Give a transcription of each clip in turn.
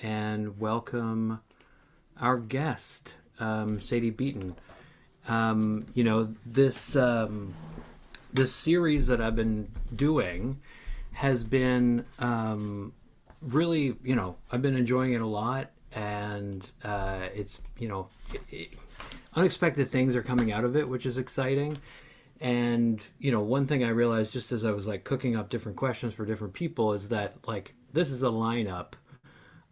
and welcome our guest, Sadie Beaton. This series that I've been doing has been really, I've been enjoying it a lot, and unexpected things are coming out of it, which is exciting. And one thing I realized just as I was like cooking up different questions for different people is that like this is a lineup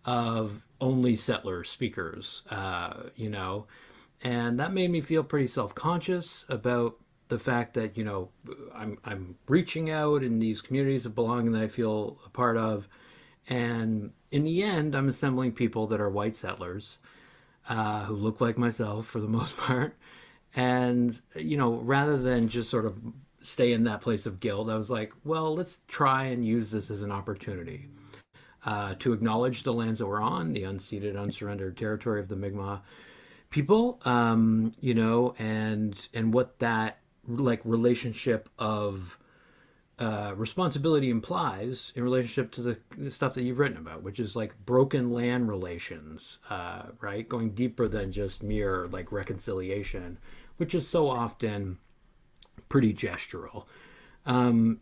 of only settler speakers, and that made me feel pretty self-conscious about the fact that I'm reaching out in these communities of belonging that I feel a part of, and in the end, I'm assembling people that are white settlers who look like myself for the most part, and rather than just sort of stay in that place of guilt, I was like, well, let's try and use this as an opportunity to acknowledge the lands that we're on, the unceded, unsurrendered territory of the Mi'kmaq people, and what that like relationship of responsibility implies in relationship to the stuff that you've written about, which is like broken land relations, right? Going deeper than just mere like reconciliation, which is so often pretty gestural.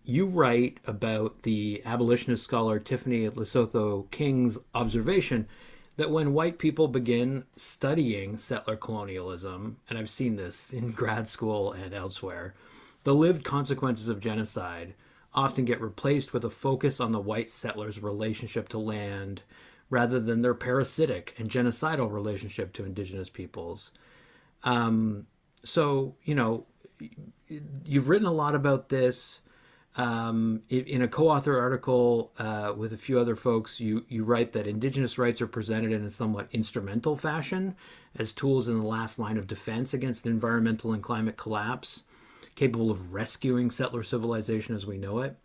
You write about the abolitionist scholar Tiffany Lesotho King's observation that when white people begin studying settler colonialism, and I've seen this in grad school and elsewhere, the lived consequences of genocide often get replaced with a focus on the white settlers' relationship to land rather than their parasitic and genocidal relationship to indigenous peoples. So, you've written a lot about this. In a co-author article with a few other folks, you write that indigenous rights are presented in a somewhat instrumental fashion as tools in the last line of defense against environmental and climate collapse, capable of rescuing settler civilization as we know it.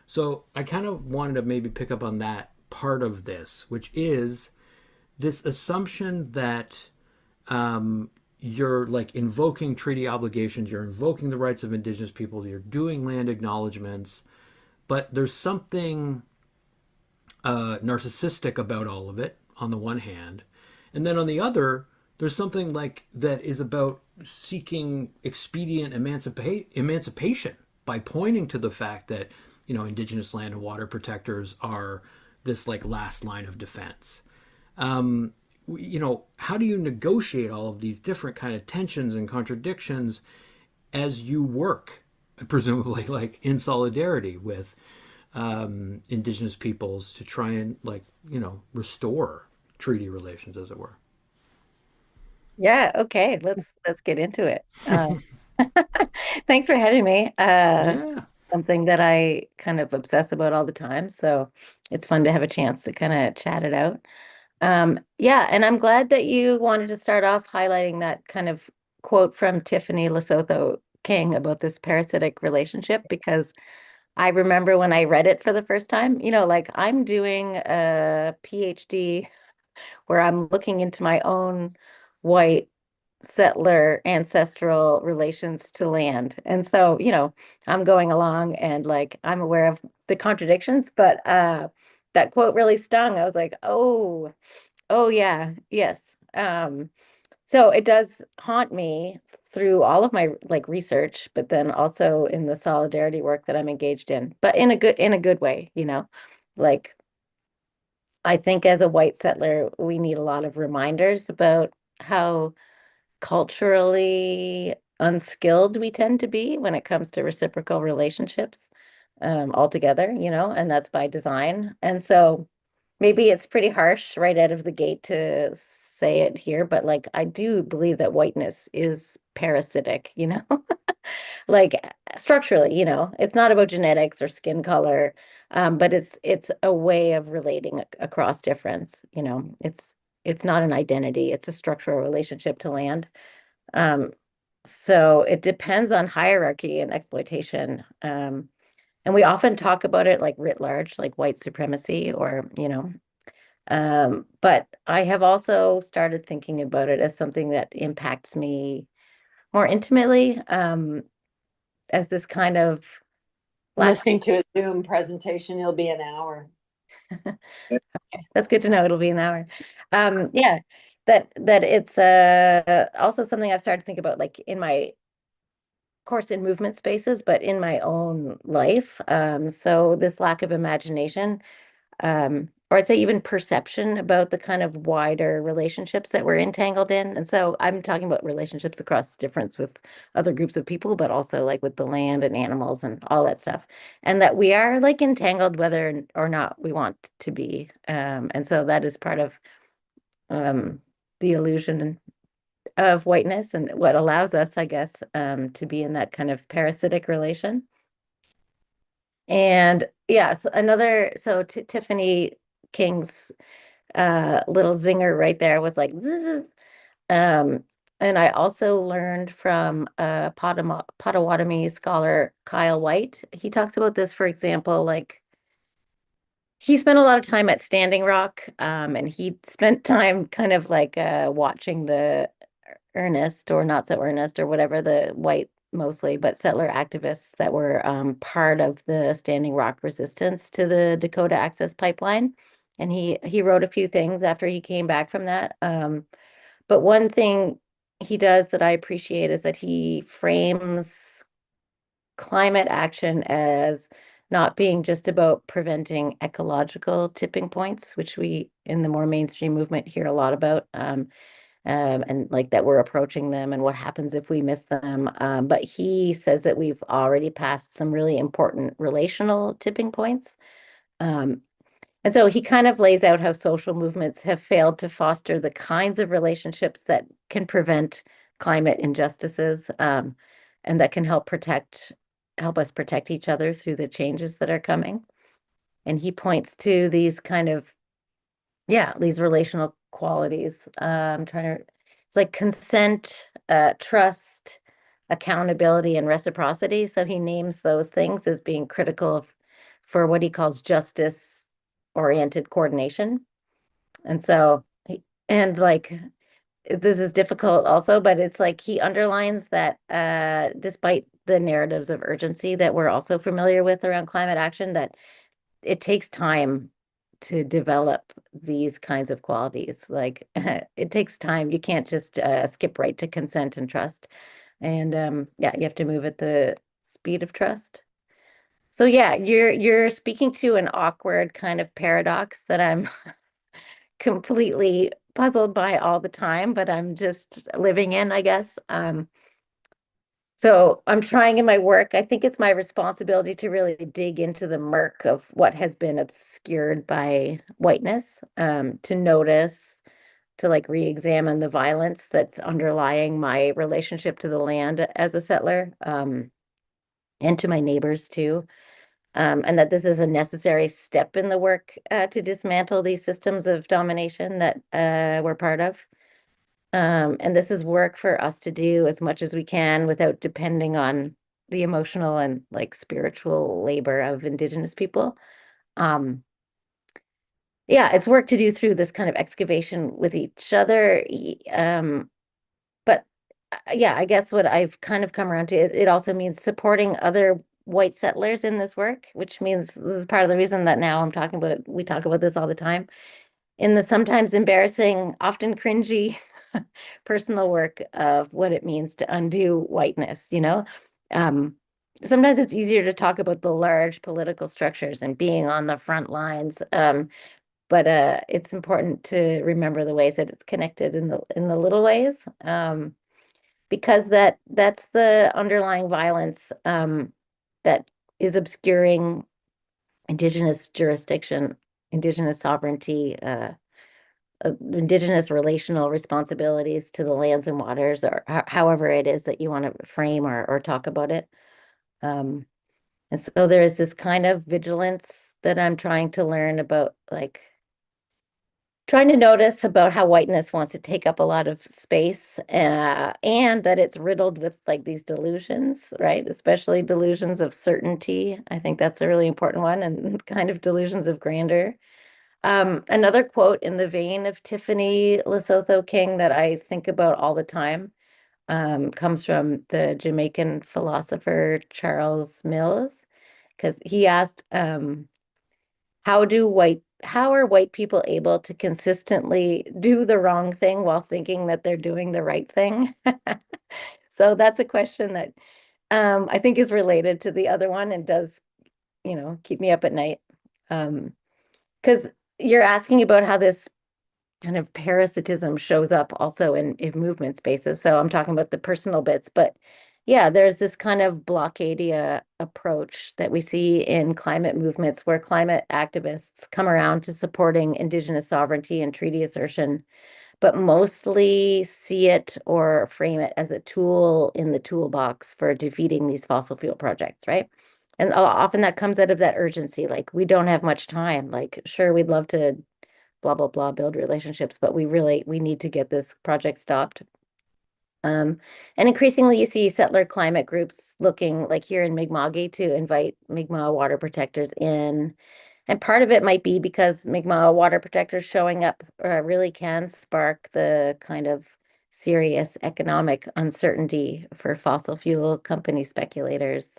So I kind of wanted to maybe pick up on that part of this, which is this assumption that you're like invoking treaty obligations, you're invoking the rights of indigenous people, you're doing land acknowledgements, but there's something narcissistic about all of it on the one hand, and then on the other, there's something like that is about seeking expedient emancipation by pointing to the fact that indigenous land and water protectors are this like last line of defense. How do you negotiate all of these different kind of tensions and contradictions as you work, presumably like in solidarity with indigenous peoples to try and like restore treaty relations, as it were? Yeah, okay, let's get into it. Thanks for having me. Yeah. Something that I kind of obsess about all the time, so it's fun to have a chance to kind of chat it out. Yeah, and I'm glad that you wanted to start off highlighting that kind of quote from Tiffany Lesotho King about this parasitic relationship because I remember when I read it for the first time, like I'm doing a PhD where I'm looking into my own white settler ancestral relations to land. And so, I'm going along and like I'm aware of the contradictions, but that quote really stung. I was like, oh yeah, yes. So it does haunt me through all of my like research, but then also in the solidarity work that I'm engaged in, but in a good way, like I think as a white settler, we need a lot of reminders about how culturally unskilled we tend to be when it comes to reciprocal relationships altogether, and that's by design. And so maybe it's pretty harsh right out of the gate to say it here, but like I do believe that whiteness is parasitic, like structurally, it's not about genetics or skin color, but it's a way of relating across difference, it's not an identity, it's a structural relationship to land. Um, so it depends on hierarchy and exploitation. And we often talk about it like writ large, like white supremacy or, but I have also started thinking about it as something that impacts me more intimately, as this kind of lack. Listening to a Zoom presentation, it'll be an hour. That's good to know. It'll be an hour. Yeah, that it's also something I've started to think about, like in my course in movement spaces, but in my own life. So this lack of imagination, or I'd say even perception about the kind of wider relationships that we're entangled in. And so I'm talking about relationships across difference with other groups of people, but also like with the land and animals and all that stuff. And that we are like entangled whether or not we want to be. And so that is part of the illusion of whiteness and what allows us, I guess, to be in that kind of parasitic relation. And yes, so Tiffany King's little zinger right there was like, "Zzz." um, and I also learned from Potawatomi scholar Kyle White. He talks about this, for example, like he spent a lot of time at Standing Rock, and he spent time kind of like watching the earnest or not so earnest or whatever, the white mostly, but settler activists that were part of the Standing Rock resistance to the Dakota Access Pipeline. And he wrote a few things after he came back from that. But one thing he does that I appreciate is that he frames climate action as not being just about preventing ecological tipping points, which we in the more mainstream movement hear a lot about, and like that we're approaching them and what happens if we miss them. But he says that we've already passed some really important relational tipping points. Um, and so he kind of lays out how social movements have failed to foster the kinds of relationships that can prevent climate injustices, and that can help us protect each other through the changes that are coming. And he points to these kind of, yeah, these relational qualities. I'm trying to, it's like consent, trust, accountability, and reciprocity. So he names those things as being critical for what he calls justice oriented coordination. And so, and like, this is difficult also, but it's like he underlines that despite the narratives of urgency that we're also familiar with around climate action, that it takes time to develop these kinds of qualities. Like it takes time. You can't just skip right to consent and trust. And yeah, you have to move at the speed of trust. So yeah, you're speaking to an awkward kind of paradox that I'm completely puzzled by all the time, but I'm just living in, I guess. So I'm trying in my work. I think it's my responsibility to really dig into the murk of what has been obscured by whiteness, to notice, to like re-examine the violence that's underlying my relationship to the land as a settler, and to my neighbors too. And that this is a necessary step in the work to dismantle these systems of domination that we're part of. And this is work for us to do as much as we can without depending on the emotional and like spiritual labor of Indigenous people. Um, yeah, it's work to do through this kind of excavation with each other. But yeah, I guess what I've kind of come around to, it also means supporting other white settlers in this work, which means this is part of the reason that now we talk about this all the time in the sometimes embarrassing, often cringy personal work of what it means to undo whiteness, you know? Um, Sometimes it's easier to talk about the large political structures and being on the front lines. But it's important to remember the ways that it's connected in the little ways. Because that's the underlying violence that is obscuring Indigenous jurisdiction, Indigenous sovereignty, Indigenous relational responsibilities to the lands and waters, or however it is that you want to frame or talk about it. Um, and so there is this kind of vigilance that I'm trying to learn about, like trying to notice about how whiteness wants to take up a lot of space, and that it's riddled with like these delusions, right? Especially delusions of certainty. I think that's a really important one, and kind of delusions of grandeur. Another quote in the vein of Tiffany Lesotho King that I think about all the time comes from the Jamaican philosopher Charles Mills, because he asked, how are white people able to consistently do the wrong thing while thinking that they're doing the right thing? So that's a question that I think is related to the other one and does, keep me up at night. Because you're asking about how this kind of parasitism shows up also in movement spaces. So I'm talking about the personal bits, but yeah, there's this kind of blockadia approach that we see in climate movements where climate activists come around to supporting Indigenous sovereignty and treaty assertion, but mostly see it or frame it as a tool in the toolbox for defeating these fossil fuel projects, right? And often that comes out of that urgency, like we don't have much time. Like, sure, we'd love to blah blah blah build relationships, but we need to get this project stopped. um and increasingly you see settler climate groups looking like here in Mi'kma'ki to invite Mi'kmaq water protectors in, and part of it might be because Mi'kmaq water protectors showing up really can spark the kind of serious economic uncertainty for fossil fuel company speculators,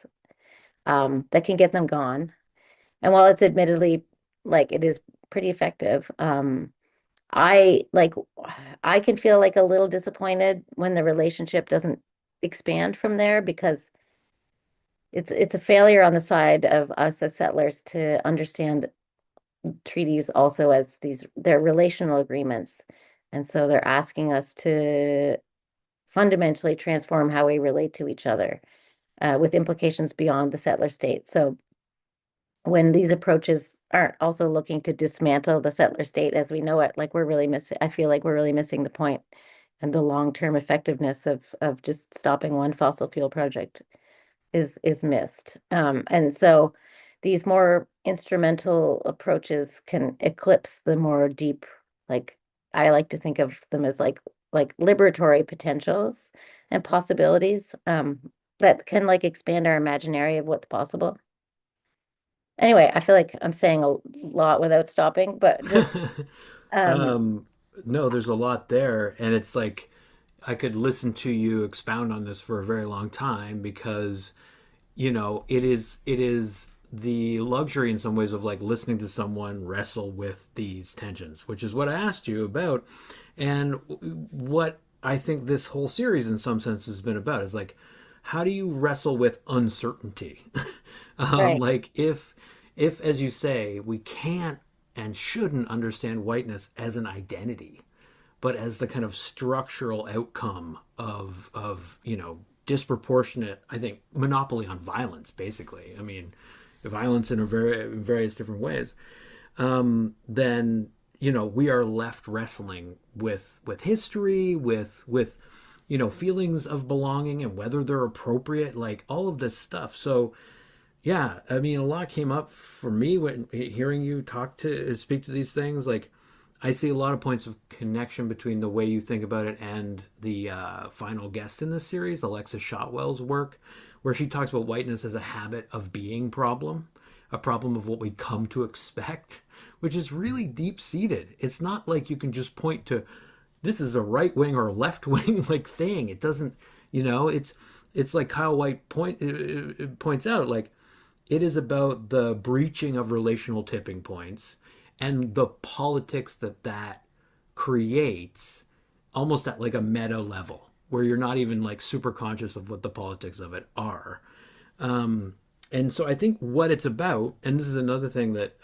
that can get them gone. And while it's admittedly like it is pretty effective, I like I can feel like a little disappointed when the relationship doesn't expand from there because it's a failure on the side of us as settlers to understand treaties also as they're relational agreements. And so they're asking us to fundamentally transform how we relate to each other, with implications beyond the settler state. So when these approaches aren't also looking to dismantle the settler state as we know it, like I feel like we're really missing the point and the long-term effectiveness of just stopping one fossil fuel project is missed. And so these more instrumental approaches can eclipse the more deep, like I like to think of them as like liberatory potentials and possibilities, that can like expand our imaginary of what's possible. Anyway, I feel like I'm saying a lot without stopping, but just um um, no, there's a lot there, and it's like I could listen to you expound on this for a very long time because it is the luxury in some ways of like listening to someone wrestle with these tensions, which is what I asked you about, and what I think this whole series in some sense has been about is like how do you wrestle with uncertainty. right. Like if as you say we can't and shouldn't understand whiteness as an identity but as the kind of structural outcome of disproportionate, I think, monopoly on violence. Basically, I mean, violence in various different ways. Then we are left wrestling with history, with feelings of belonging and whether they're appropriate, like all of this stuff. So yeah, I mean, a lot came up for me when hearing you speak to these things. Like, I see a lot of points of connection between the way you think about it and the final guest in this series, Alexa Shotwell's work, where she talks about whiteness as a habit of being problem, a problem of what we come to expect, which is really deep seated. It's not like you can just point to this is a right wing or left wing like thing. It doesn't, it's like Kyle White points out, like it is about the breaching of relational tipping points and the politics that creates almost at like a meta level where you're not even like super conscious of what the politics of it are. And so I think what it's about, and this is another thing that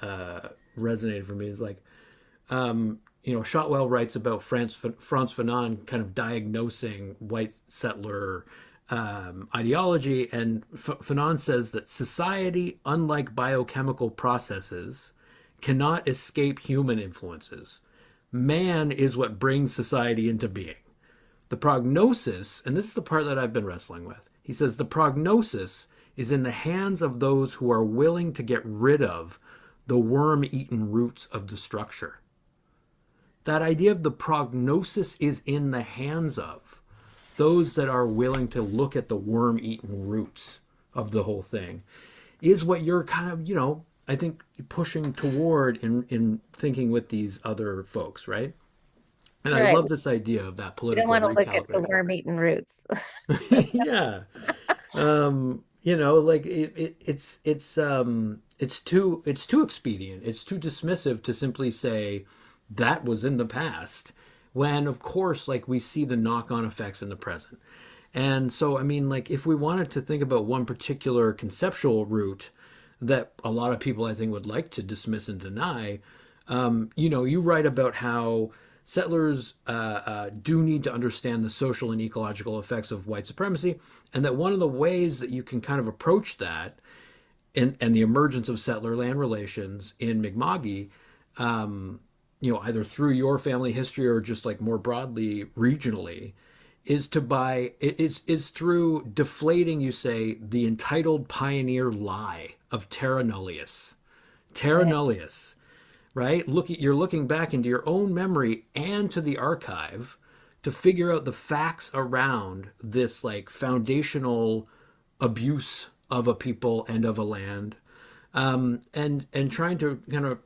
resonated for me, is like, Shotwell writes about Frantz Fanon kind of diagnosing white settler ideology, and Fanon says that society, unlike biochemical processes, cannot escape human influences. Man is what brings society into being. The prognosis, and this is the part that I've been wrestling with, he says the prognosis is in the hands of those who are willing to get rid of the worm eaten roots of the structure. That idea of the prognosis is in the hands of those that are willing to look at the worm eaten roots of the whole thing is what you're kind of, I think pushing toward in thinking with these other folks, right? And I Right. love this idea of that We don't political want to look at the recalibration. worm-eaten roots. Yeah. like it's too expedient. It's too dismissive to simply say that was in the past, when of course like we see the knock-on effects in the present. And so I mean, like, if we wanted to think about one particular conceptual route that a lot of people I think would like to dismiss and deny, you write about how settlers do need to understand the social and ecological effects of white supremacy, and that one of the ways that you can kind of approach that and the emergence of settler land relations in Mi'kma'ki, either through your family history or just like more broadly regionally, is through deflating, you say, the entitled pioneer lie of terra nullius. Terra Right. nullius, right? You're looking back into your own memory and to the archive to figure out the facts around this like foundational abuse of a people and of a land, and trying to kind of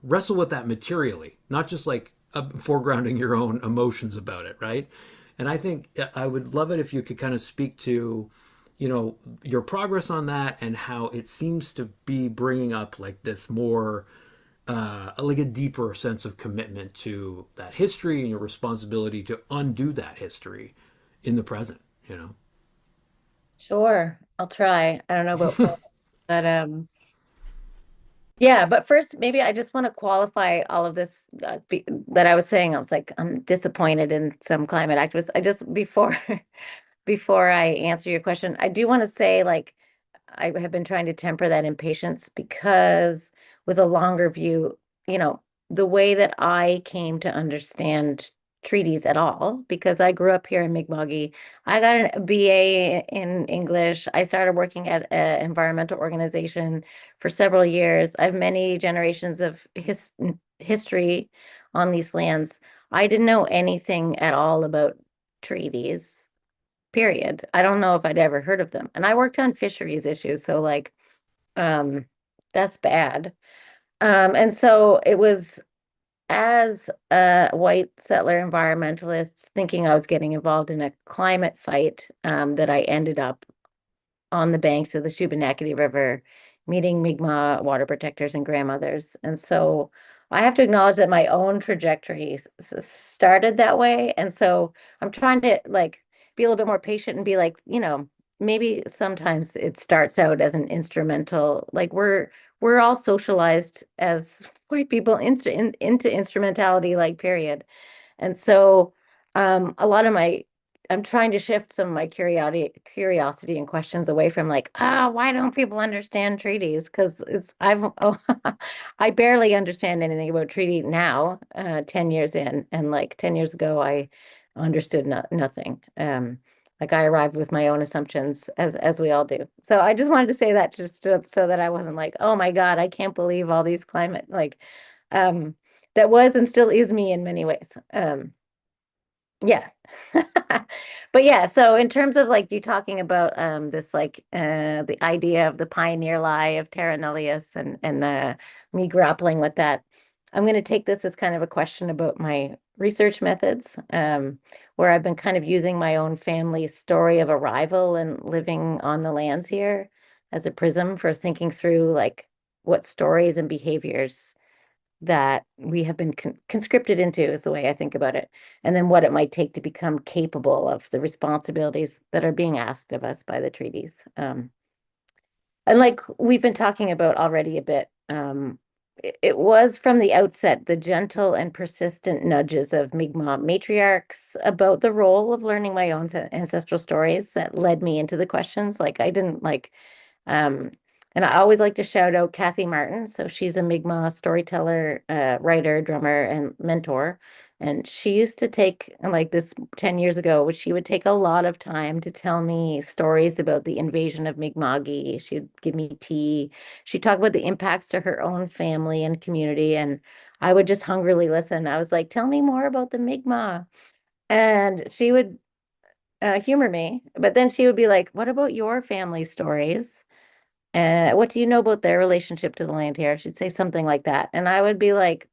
wrestle with that materially, not just like foregrounding your own emotions about it, right? And I think I would love it if you could kind of speak to your progress on that, and how it seems to be bringing up like this more like a deeper sense of commitment to that history and your responsibility to undo that history in the present, Sure, I'll try. I don't know about but yeah, but first maybe I just want to qualify all of this that I was saying. I was like, I'm disappointed in some climate activists. I just before before I answer your question, I do want to say, like, I have been trying to temper that impatience because with a longer view, the way that I came to understand treaties at all, because I grew up here in Mi'kma'ki. I got a BA in English. I started working at an environmental organization for several years. I have many generations of history on these lands. I didn't know anything at all about treaties, period. I don't know if I'd ever heard of them. And I worked on fisheries issues, so like um that's bad. And so it was as a white settler environmentalist thinking I was getting involved in a climate fight, that I ended up on the banks of the Shubenacadie River, meeting Mi'kmaq water protectors and grandmothers. And so I have to acknowledge that my own trajectory started that way. And so I'm trying to like be a little bit more patient and be like, maybe sometimes it starts out as an instrumental, like we're all socialized as white people into instrumentality, like period. And so a lot of my I'm trying to shift some of my curiosity and questions away from like, why don't people understand treaties? Because I barely understand anything about treaty now, 10 years in. And like 10 years ago, I understood nothing. Like I arrived with my own assumptions as we all do. So I just wanted to say that just so that I wasn't like, oh my God, I can't believe all these climate um that was and still is me in many ways. Yeah. But yeah, so in terms of like you talking about this like the idea of the pioneer lie of terra nullius and me grappling with that, I'm going to take this as kind of a question about my research methods, where I've been kind of using my own family's story of arrival and living on the lands here as a prism for thinking through like what stories and behaviors that we have been conscripted into, is the way I think about it, and then what it might take to become capable of the responsibilities that are being asked of us by the treaties. And like we've been talking about already a bit, it was from the outset the gentle and persistent nudges of Mi'kmaq matriarchs about the role of learning my own ancestral stories that led me into the questions. Like I didn't like um, and I always like to shout out Kathy Martin. So she's a Mi'kmaq storyteller, writer, drummer, and mentor. And she used to take, like this 10 years ago, which she would take a lot of time to tell me stories about the invasion of Mi'kma'ki. She'd give me tea. She'd talk about the impacts to her own family and community. And I would just hungrily listen. I was like, tell me more about the Mi'kmaq. And she would humor me. But then she would be like, what about your family stories? What do you know about their relationship to the land here? She'd say something like that. And I would be like,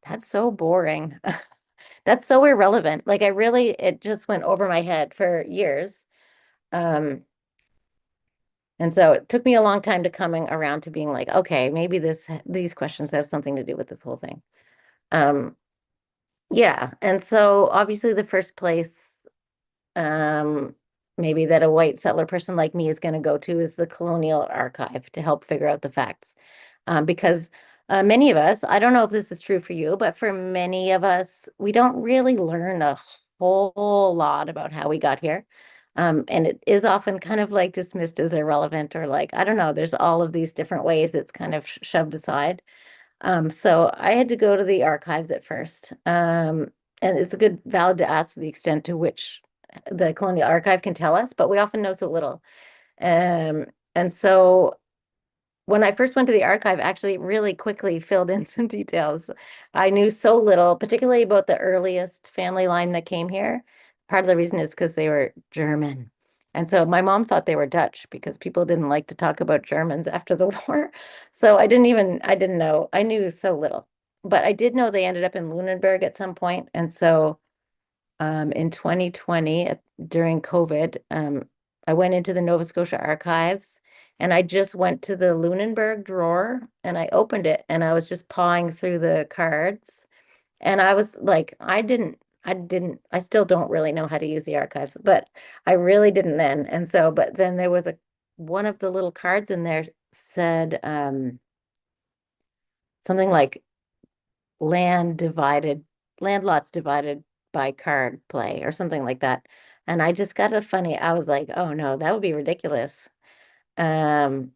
that's so boring. That's so irrelevant. Like I really, it just went over my head for years. Um, And so it took me a long time to coming around to being like, okay, maybe these questions have something to do with this whole thing. Um, yeah. And so obviously the first place um, maybe that a white settler person like me is going to go to is the Colonial Archive to help figure out the facts. Because many of us, I don't know if this is true for you, but for many of us, we don't really learn a whole lot about how we got here. And it is often kind of like dismissed as irrelevant or like, I don't know, there's all of these different ways it's kind of shoved aside. So I had to go to the archives at first. And it's a good valid to ask the extent to which the Colonial Archive can tell us, but we often know so little. Um, and so when I first went to the archive, actually really quickly filled in some details. I knew so little, particularly about the earliest family line that came here. Part of the reason is because they were German. And so my mom thought they were Dutch because people didn't like to talk about Germans after the war. So I didn't know. I knew so little. But I did know they ended up in Lunenburg at some point. And so in 2020 during COVID, I went into the Nova Scotia archives and I just went to the Lunenburg drawer and I opened it and I was just pawing through the cards. And I was like, I still don't really know how to use the archives, but I really didn't then. And so, but then there was one of the little cards in there said something like land divided, land lots divided by card play or something like that. And I just got a funny, I was like, oh no, that would be ridiculous. Um,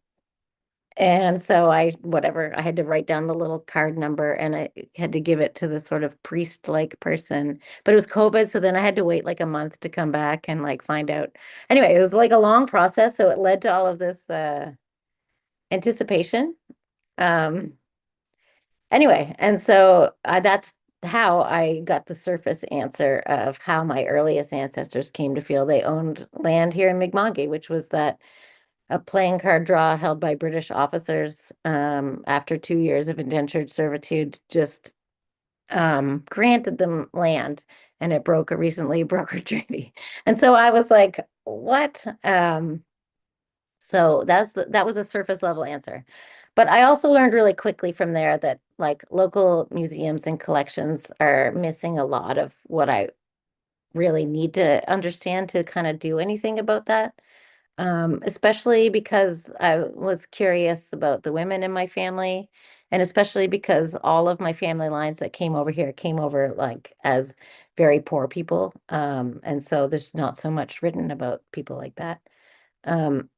and so whatever, I had to write down the little card number and I had to give it to the sort of priest-like person. But it was COVID, so then I had to wait like a month to come back and like find out. Anyway, it was like a long process, so it led to all of this anticipation. Um, Anyway, and so that's how I got the surface answer of how my earliest ancestors came to feel they owned land here in Mi'kmaq, which was that a playing card draw held by British officers after 2 years of indentured servitude just granted them land, and it broke a recently brokered treaty. And so I was like, what? So that was a surface level answer. But I also learned really quickly from there that like local museums and collections are missing a lot of what I really need to understand to kind of do anything about that. Especially because I was curious about the women in my family, and especially because all of my family lines that came over here came over like as very poor people. And so there's not so much written about people like that. Um,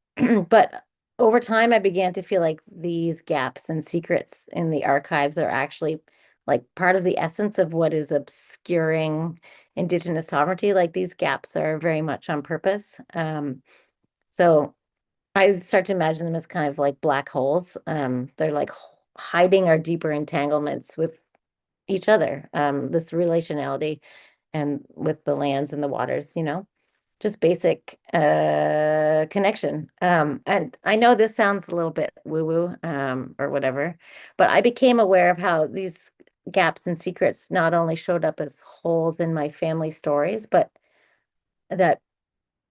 but over time, I began to feel like these gaps and secrets in the archives are actually like part of the essence of what is obscuring Indigenous sovereignty. Like these gaps are very much on purpose. So I start to imagine them as kind of like black holes. They're like hiding our deeper entanglements with each other, this relationality and with the lands and the waters, just basic connection. And I know this sounds a little bit woo-woo or whatever, but I became aware of how these gaps and secrets not only showed up as holes in my family stories, but that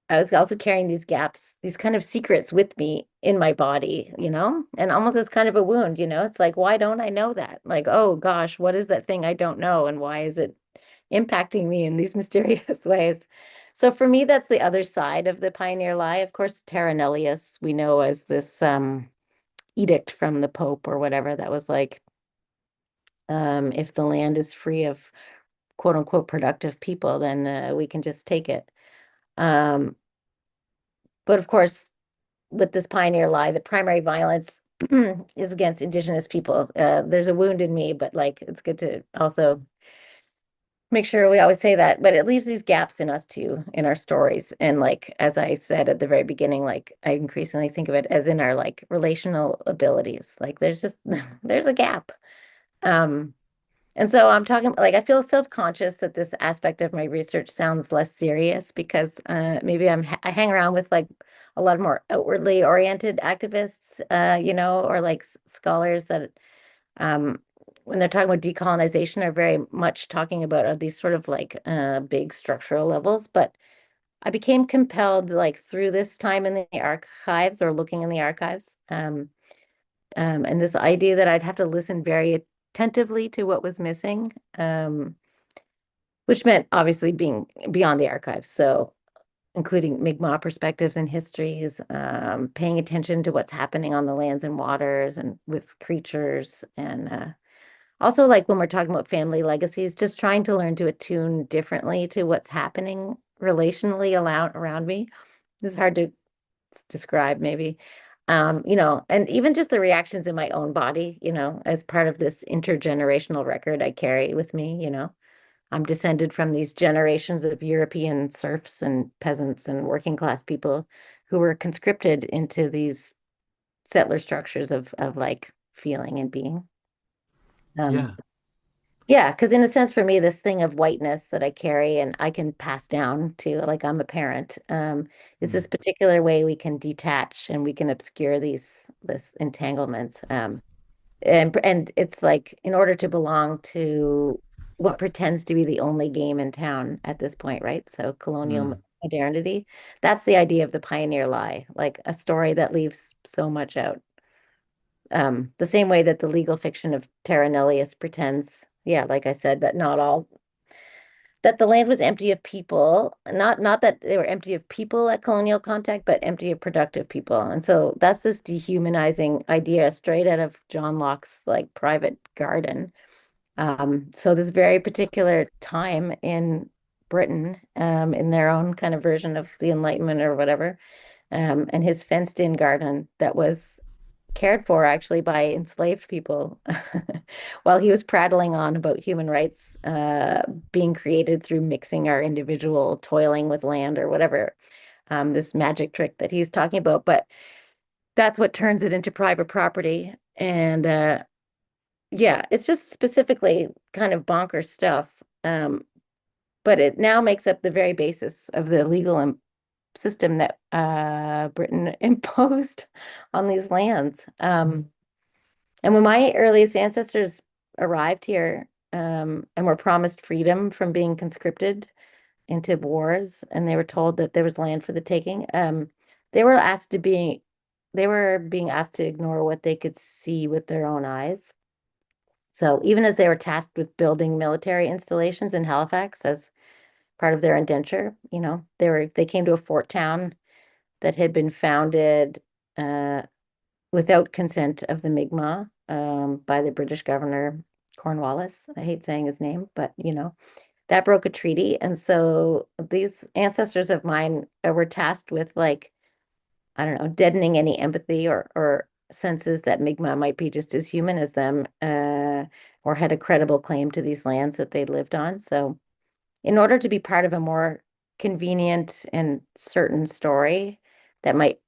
I was also carrying these gaps, these kind of secrets with me in my body, and almost as kind of a wound, It's like, why don't I know that? Like, oh gosh, what is that thing I don't know? And why is it impacting me in these mysterious ways? So for me, that's the other side of the pioneer lie. Of course, Terra Nullius, we know as this edict from the Pope or whatever that was like, if the land is free of quote unquote productive people, then we can just take it. Um, but of course, with this pioneer lie, the primary violence is against Indigenous people. There's a wound in me, but like it's good to also make sure we always say that. But it leaves these gaps in us too, in our stories. And like as I said at the very beginning, like I increasingly think of it as in our like relational abilities. Like there's just there's a gap. Um, and so I'm talking like I feel self-conscious that this aspect of my research sounds less serious because maybe I hang around with like a lot more outwardly oriented activists, or like scholars that um, when they're talking about decolonization are very much talking about these sort of like big structural levels. But I became compelled like through this time in the archives or looking in the archives. And this idea that I'd have to listen very attentively to what was missing, which meant obviously being beyond the archives. So including Mi'kmaq perspectives and histories, paying attention to what's happening on the lands and waters and with creatures. And also like when we're talking about family legacies, just trying to learn to attune differently to what's happening relationally around me. It's hard to describe maybe. And even just the reactions in my own body, as part of this intergenerational record I carry with me, I'm descended from these generations of European serfs and peasants and working class people who were conscripted into these settler structures of like feeling and being. Um, Yeah. yeah, because in a sense, for me, this thing of whiteness that I carry and I can pass down to, like I'm a parent, is Mm. this particular way we can detach and we can obscure this entanglements. And it's like in order to belong to what pretends to be the only game in town at this point, right? So colonial Mm. modernity, that's the idea of the pioneer lie, like a story that leaves so much out. The same way that the legal fiction of Terra Nullius pretends, yeah, like I said, that the land was empty of people, not that they were empty of people at colonial contact, but empty of productive people. And so that's this dehumanizing idea straight out of John Locke's like private garden. So this very particular time in Britain, in their own kind of version of the Enlightenment or whatever, and his fenced-in garden that was cared for actually by enslaved people while he was prattling on about human rights being created through mixing our individual toiling with land or whatever, this magic trick that he's talking about. But that's what turns it into private property. And yeah, it's just specifically kind of bonkers stuff. But it now makes up the very basis of the legal system that Britain imposed on these lands. And when my earliest ancestors arrived here, and were promised freedom from being conscripted into wars, and they were told that there was land for the taking, they were asked to be, they were being asked to ignore what they could see with their own eyes. So even as they were tasked with building military installations in Halifax as part of their indenture, they came to a fort town that had been founded uh, without consent of the Mi'kmaq, by the British governor Cornwallis. I hate saying his name, but that broke a treaty. And so these ancestors of mine were tasked with like, I don't know, deadening any empathy or senses that Mi'kmaq might be just as human as them, or had a credible claim to these lands that they lived on. So in order to be part of a more convenient and certain story that might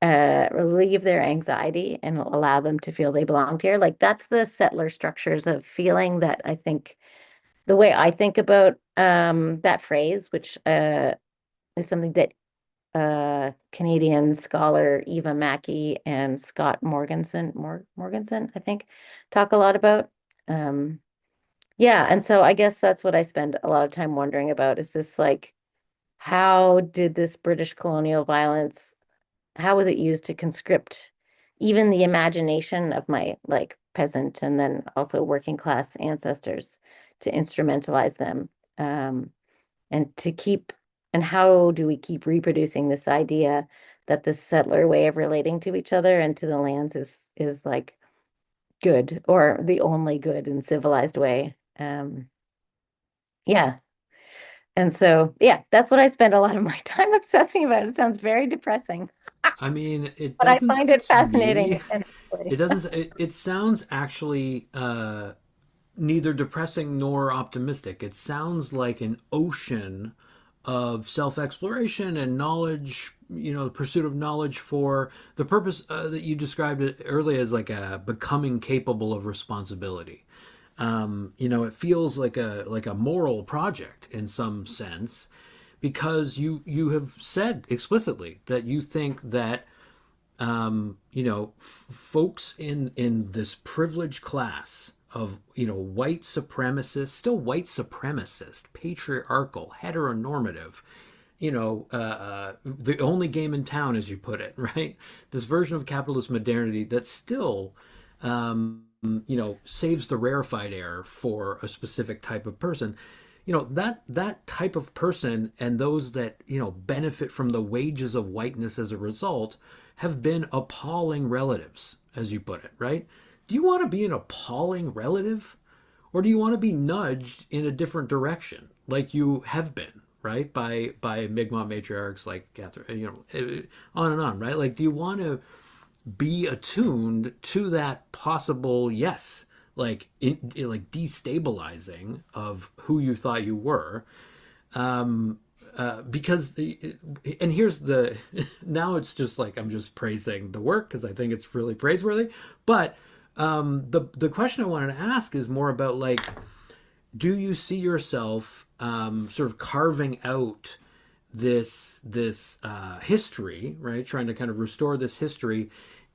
relieve their anxiety and allow them to feel they belonged here. Like that's the settler structures of feeling that I think the way I think about that phrase, which is something that Canadian scholar Eva Mackey and Scott Morganson, I think, talk a lot about. Um, yeah, and so I guess that's what I spend a lot of time wondering about is this like, how did this British colonial violence, how was it used to conscript even the imagination of my like peasant and then also working class ancestors to instrumentalize them, um, and to keep, and how do we keep reproducing this idea that the settler way of relating to each other and to the lands is like good or the only good and civilized way. Yeah. And so, yeah, that's what I spend a lot of my time obsessing about. It sounds very depressing, I mean, it but I doesn't find it to fascinating me. and It doesn't. It sounds actually neither depressing nor optimistic. It sounds like an ocean of self exploration and knowledge, the pursuit of knowledge for the purpose that you described it earlier as like a becoming capable of responsibility. It feels like a moral project in some sense because you have said explicitly that you think that folks in this privileged class of white supremacist, still white supremacist, patriarchal, heteronormative, the only game in town, as you put it, right? This version of capitalist modernity that still, saves the rarefied air for a specific type of person. That type of person and those that benefit from the wages of whiteness as a result have been appalling relatives, as you put it, right? Do you want to be an appalling relative? Or do you want to be nudged in a different direction, like you have been, right? By Mi'kmaq matriarchs like Catherine, on and on, right? Like, do you want to be attuned to that possible yes, like destabilizing of who you thought you were? Because and here's the now it's just like I'm just praising the work because I think it's really praiseworthy, but the question I wanted to ask is more about like, do you see yourself sort of carving out this history, right? Trying to kind of restore this history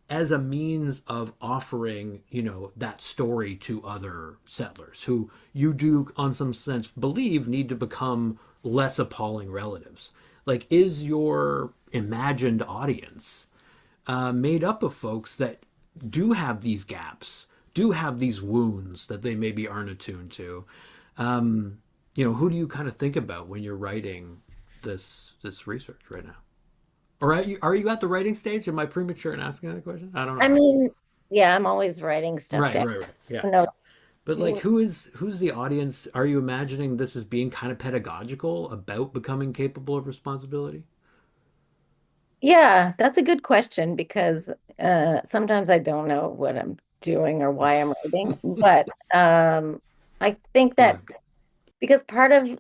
as a means of offering, that story to other settlers who you do, on some sense, believe need to become less appalling relatives. Like, is your imagined audience made up of folks that do have these gaps, do have these wounds that they maybe aren't attuned to? Who do you kind of think about when you're writing this research right now? Or are you at the writing stage? Am I premature in asking that question? I don't I know. mean, yeah, I'm always writing stuff Right, down. right, right. Yeah, yeah. Notes. But like, who's the audience? Are you imagining this as being kind of pedagogical about becoming capable of responsibility? Yeah, that's a good question because sometimes I don't know what I'm doing or why I'm writing. But I think Yeah. that because part of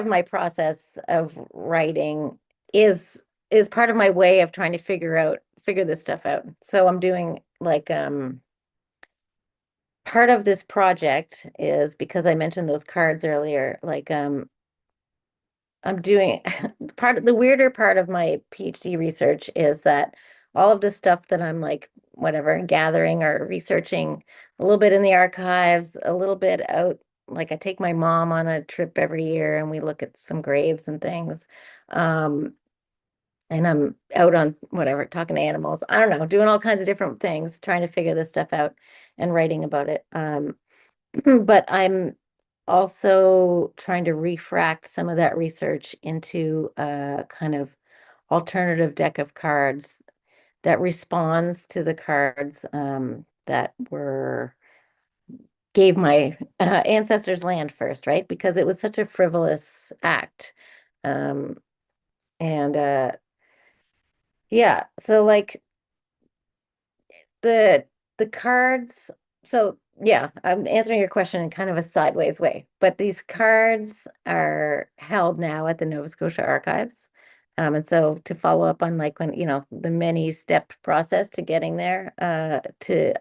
my process of writing is is part of my way of trying to figure this stuff out. So I'm doing like part of this project is because I mentioned those cards earlier, like I'm doing part of the weirder part of my PhD research is that all of this stuff that I'm like, whatever, gathering or researching a little bit in the archives, a little bit out. Like I take my mom on a trip every year and we look at some graves and things. Um, and I'm out on whatever, talking to animals. I don't know, doing all kinds of different things, trying to figure this stuff out and writing about it. But I'm also trying to refract some of that research into a kind of alternative deck of cards that responds to the cards that were gave my ancestors land first, right? Because it was such a frivolous act. Um, and yeah, so like the the cards, so yeah, I'm answering your question in kind of a sideways way, but these cards are held now at the Nova Scotia archives. And so to follow up on like when, the many step process to getting there, I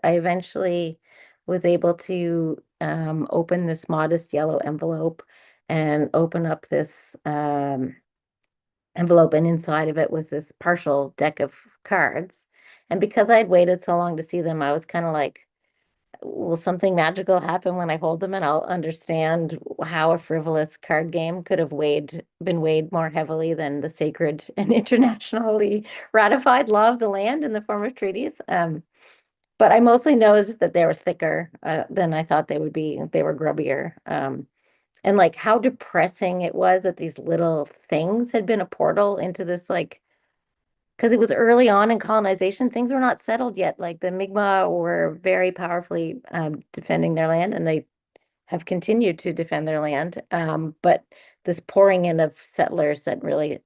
eventually was able to open this modest yellow envelope and open up this envelope, and inside of it was this partial deck of cards. And because I'd waited so long to see them, I was kind of like, will something magical happen when I hold them and I'll understand how a frivolous card game could have been weighed more heavily than the sacred and internationally ratified law of the land in the form of treaties. But I mostly noticed that they were thicker than I thought they would be. They were grubbier. And like how depressing it was that these little things had been a portal into this like because it was early on in colonization, things were not settled yet. Like the Mi'kmaq were very powerfully defending their land, and they have continued to defend their land. But this pouring in of settlers that really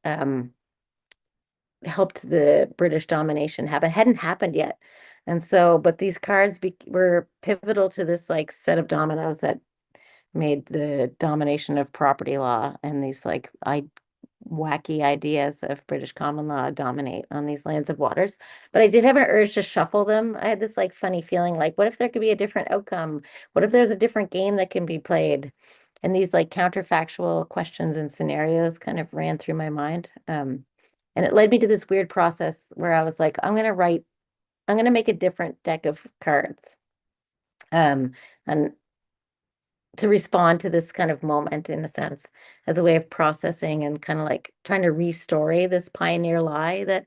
helped the British domination happen hadn't happened yet. And so, but these cards were pivotal to this like set of dominoes that made the domination of property law and these like wacky ideas of British common law dominate on these lands of waters. But I did have an urge to shuffle them. I had this like funny feeling like, what if there could be a different outcome? What if there's a different game that can be played? And these like counterfactual questions and scenarios kind of ran through my mind. And it led me to this weird process where I was like, I'm going to make a different deck of cards. Um, and to respond to this kind of moment in a sense as a way of processing and kind of like trying to restory this pioneer lie that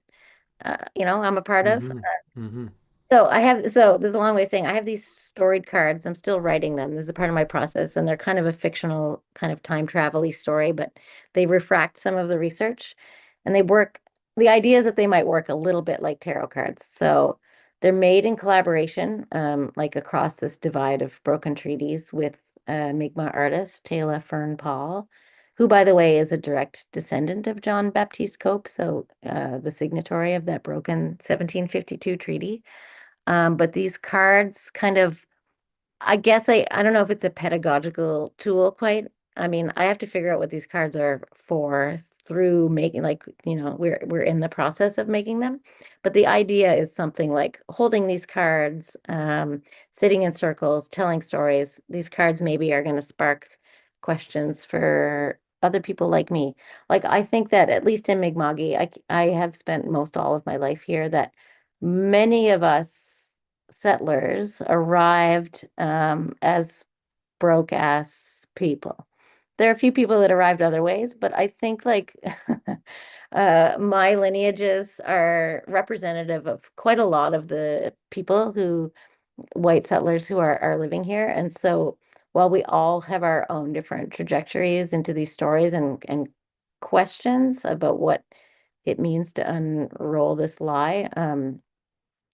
I'm a part of. Mm-hmm. Mm-hmm. So there's a long way of saying I have these storied cards. I'm still writing them. This is a part of my process, and they're kind of a fictional kind of time travel-y story, but they refract some of the research and they work. The idea is that they might work a little bit like tarot cards. So they're made in collaboration, like across this divide of broken treaties with Mi'kmaq artist Taylor Fern Paul, who, by the way, is a direct descendant of John Baptiste Cope, so the signatory of that broken 1752 treaty. But these cards kind of, I guess I don't know if it's a pedagogical tool quite. I mean, I have to figure out what these cards are for through making like, we're in the process of making them. But the idea is something like holding these cards, sitting in circles, telling stories. These cards maybe are going to spark questions for other people like me. Like I think that at least in Mi'kma'ki, I have spent most all of my life here that many of us settlers arrived as broke ass people. There are a few people that arrived other ways, but I think like my lineages are representative of quite a lot of the people who white settlers who are living here. And so while we all have our own different trajectories into these stories and questions about what it means to unroll this lie,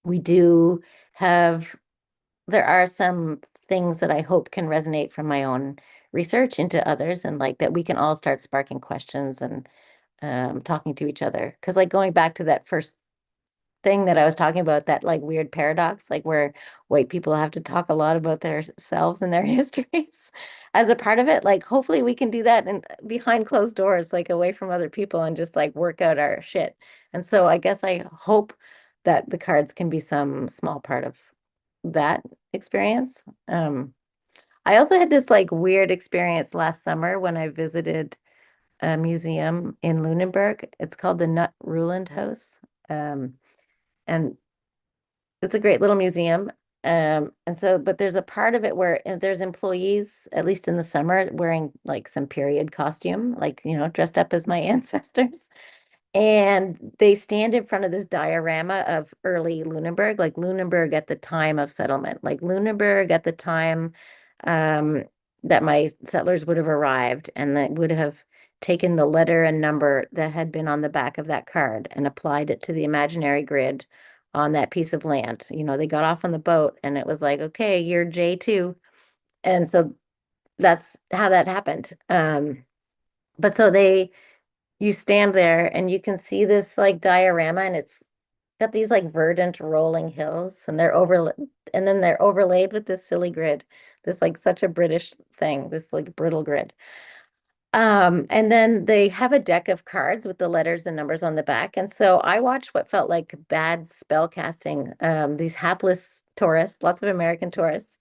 we do have there are some things that I hope can resonate from my own research into others and like that we can all start sparking questions and talking to each other. Because like going back to that first thing that I was talking about, that like weird paradox, like where white people have to talk a lot about themselves and their histories as a part of it. Like hopefully we can do that and behind closed doors, like away from other people and just like work out our shit. And so I guess I hope that the cards can be some small part of that experience. I also had this like weird experience last summer when I visited a museum in Lunenburg. It's called the Nut Ruland House. And it's a great little museum. But there's a part of it where there's employees, at least in the summer, wearing like some period costume, like, dressed up as my ancestors. And they stand in front of this diorama of early Lunenburg, like Lunenburg at the time of settlement, like Lunenburg at the time um, that my settlers would have arrived and that would have taken the letter and number that had been on the back of that card and applied it to the imaginary grid on that piece of land. They got off on the boat and it was like, okay, you're J2. And so that's how that happened. But so you stand there and you can see this like diorama and it's got these like verdant rolling hills and they're overlaid with this silly grid, this like such a British thing, this like brittle grid. And then they have a deck of cards with the letters and numbers on the back. And so I watched what felt like bad spell casting, these hapless tourists, lots of American tourists,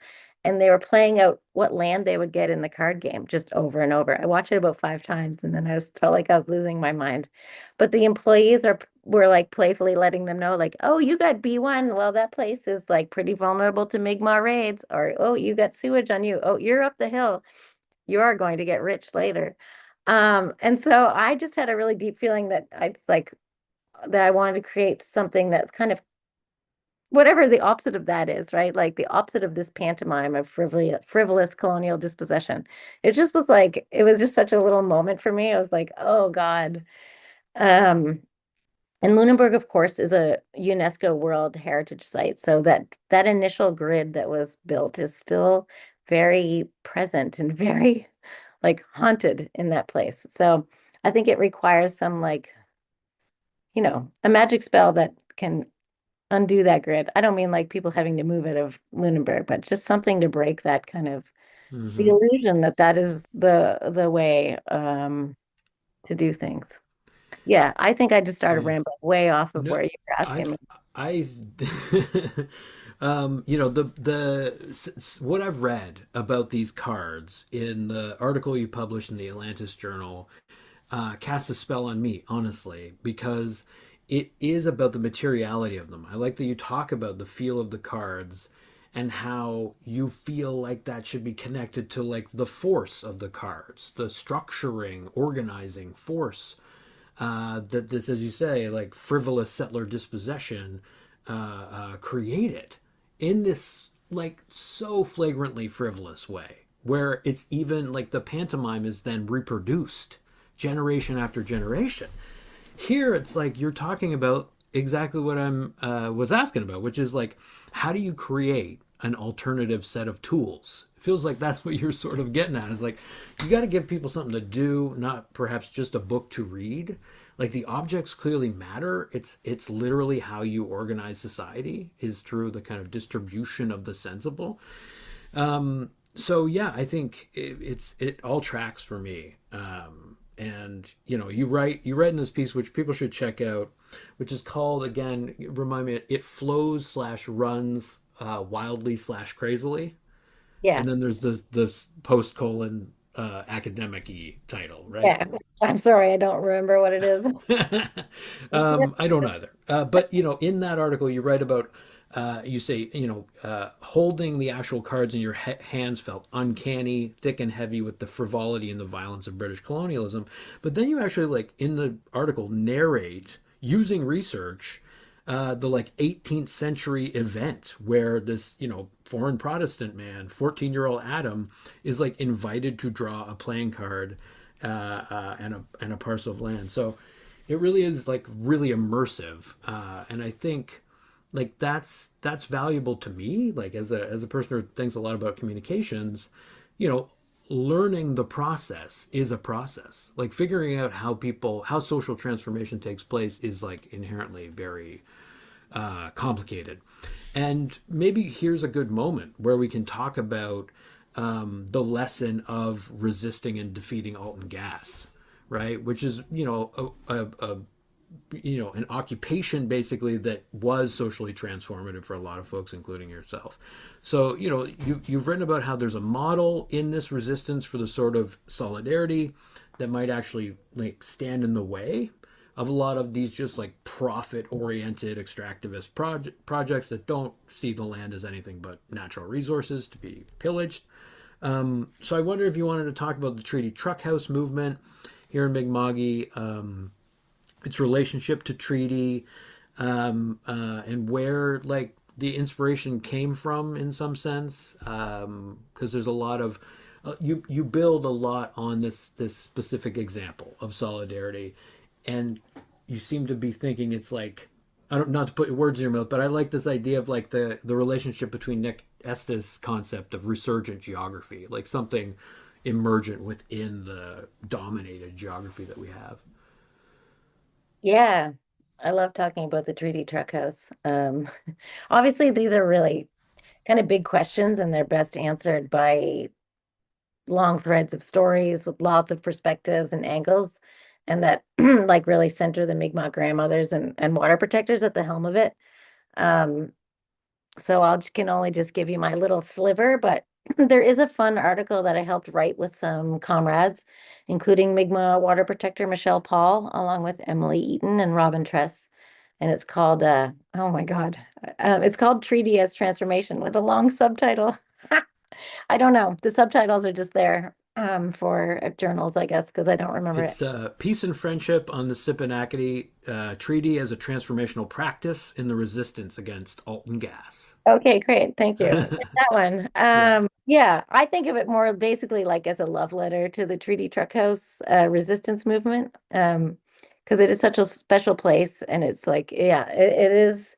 and they were playing out what land they would get in the card game just over and over. I watched it about 5 times and then felt like I was losing my mind. But the employees were like playfully letting them know, like, oh, you got B1. Well, that place is like pretty vulnerable to Mi'kmaq raids. Or, oh, you got sewage on you. Oh, you're up the hill. You are going to get rich later. And so I just had a really deep feeling that I wanted to create something that's kind of whatever the opposite of that is, right? Like the opposite of this pantomime of frivolous colonial dispossession. It was just such a little moment for me. I was like, oh God. Um, and Lunenburg, of course, is a UNESCO World Heritage Site. So that initial grid that was built is still very present and very like haunted in that place. So I think it requires some like, a magic spell that can undo that grid. I don't mean like people having to move out of Lunenburg, but just something to break that kind of the Mm-hmm. illusion that is the way to do things. Yeah, I think I just started Yeah. rambling way off of No, where you were I, asking me. I, what I've read about these cards in the article you published in the Atlantis Journal casts a spell on me, honestly, because it is about the materiality of them. I like that you talk about the feel of the cards and how you feel like that should be connected to like the force of the cards, the structuring, organizing force that this, as you say, like frivolous settler dispossession created in this like so flagrantly frivolous way, where it's even like the pantomime is then reproduced generation after generation. Here, it's like you're talking about exactly what I'm was asking about, which is like, how do you create an alternative set of tools? It feels like that's what you're sort of getting at. Is like you got to give people something to do, not perhaps just a book to read. Like the objects clearly matter. It's literally how you organize society is through the kind of distribution of the sensible. So yeah, I think it all tracks for me. And you know, you write in this piece, which people should check out, which is called, again, remind me, it flows slash runs wildly slash crazily, Yeah. and then there's the post colon academic y title, right? Yeah. I'm sorry, I don't remember what it is. I don't either. But you know, in that article, you write about you say, you know, holding the actual cards in your hands felt uncanny, thick and heavy with the frivolity and the violence of British colonialism. But then you actually, like in the article, narrate using research the like 18th century event where this, you know, foreign Protestant man, 14-year-old Adam, is like invited to draw a playing card and a parcel of land. So it really is like really immersive, and I think like that's valuable to me. Like as a person who thinks a lot about communications, you know, learning the process is a process. Like figuring out how social transformation takes place is like inherently very complicated. And maybe here's a good moment where we can talk about the lesson of resisting and defeating Alton gas, right? Which is, you know, a you know, an occupation basically that was socially transformative for a lot of folks, including yourself. So, you know, you've written about how there's a model in this resistance for the sort of solidarity that might actually like stand in the way of a lot of these just like profit oriented extractivist projects that don't see the land as anything but natural resources to be pillaged. So I wonder if you wanted to talk about the Treaty Truck House movement here in Mi'kma'ki, its relationship to treaty, and where like the inspiration came from in some sense, because there's a lot of you build a lot on this specific example of solidarity, and you seem to be thinking it's like, I don't, not to put words in your mouth, but I like this idea of like the relationship between Nick Estes' concept of resurgent geography, like something emergent within the dominated geography that we have. Yeah. I love talking about the Treaty Truck House. Obviously, these are really kind of big questions, and they're best answered by long threads of stories with lots of perspectives and angles, and that like really center the Mi'kmaq grandmothers and water protectors at the helm of it. Um, so can only just give you my little sliver, but there is a fun article that I helped write with some comrades, including Mi'kmaq water protector Michelle Paul, along with Emily Eaton and Robin Tress. And it's called, oh my God, it's called Treaty as Transformation with a long subtitle. I don't know. The subtitles are just there for journals, I guess, because I don't remember it. It's Peace and Friendship on the Sipanackety Treaty as a Transformational Practice in the Resistance Against Alton Gas. Okay, great. Thank you. That one. Yeah. Yeah, I think of it more basically like as a love letter to the Treaty Truck House resistance movement. Because it is such a special place, and it's like, yeah, it is.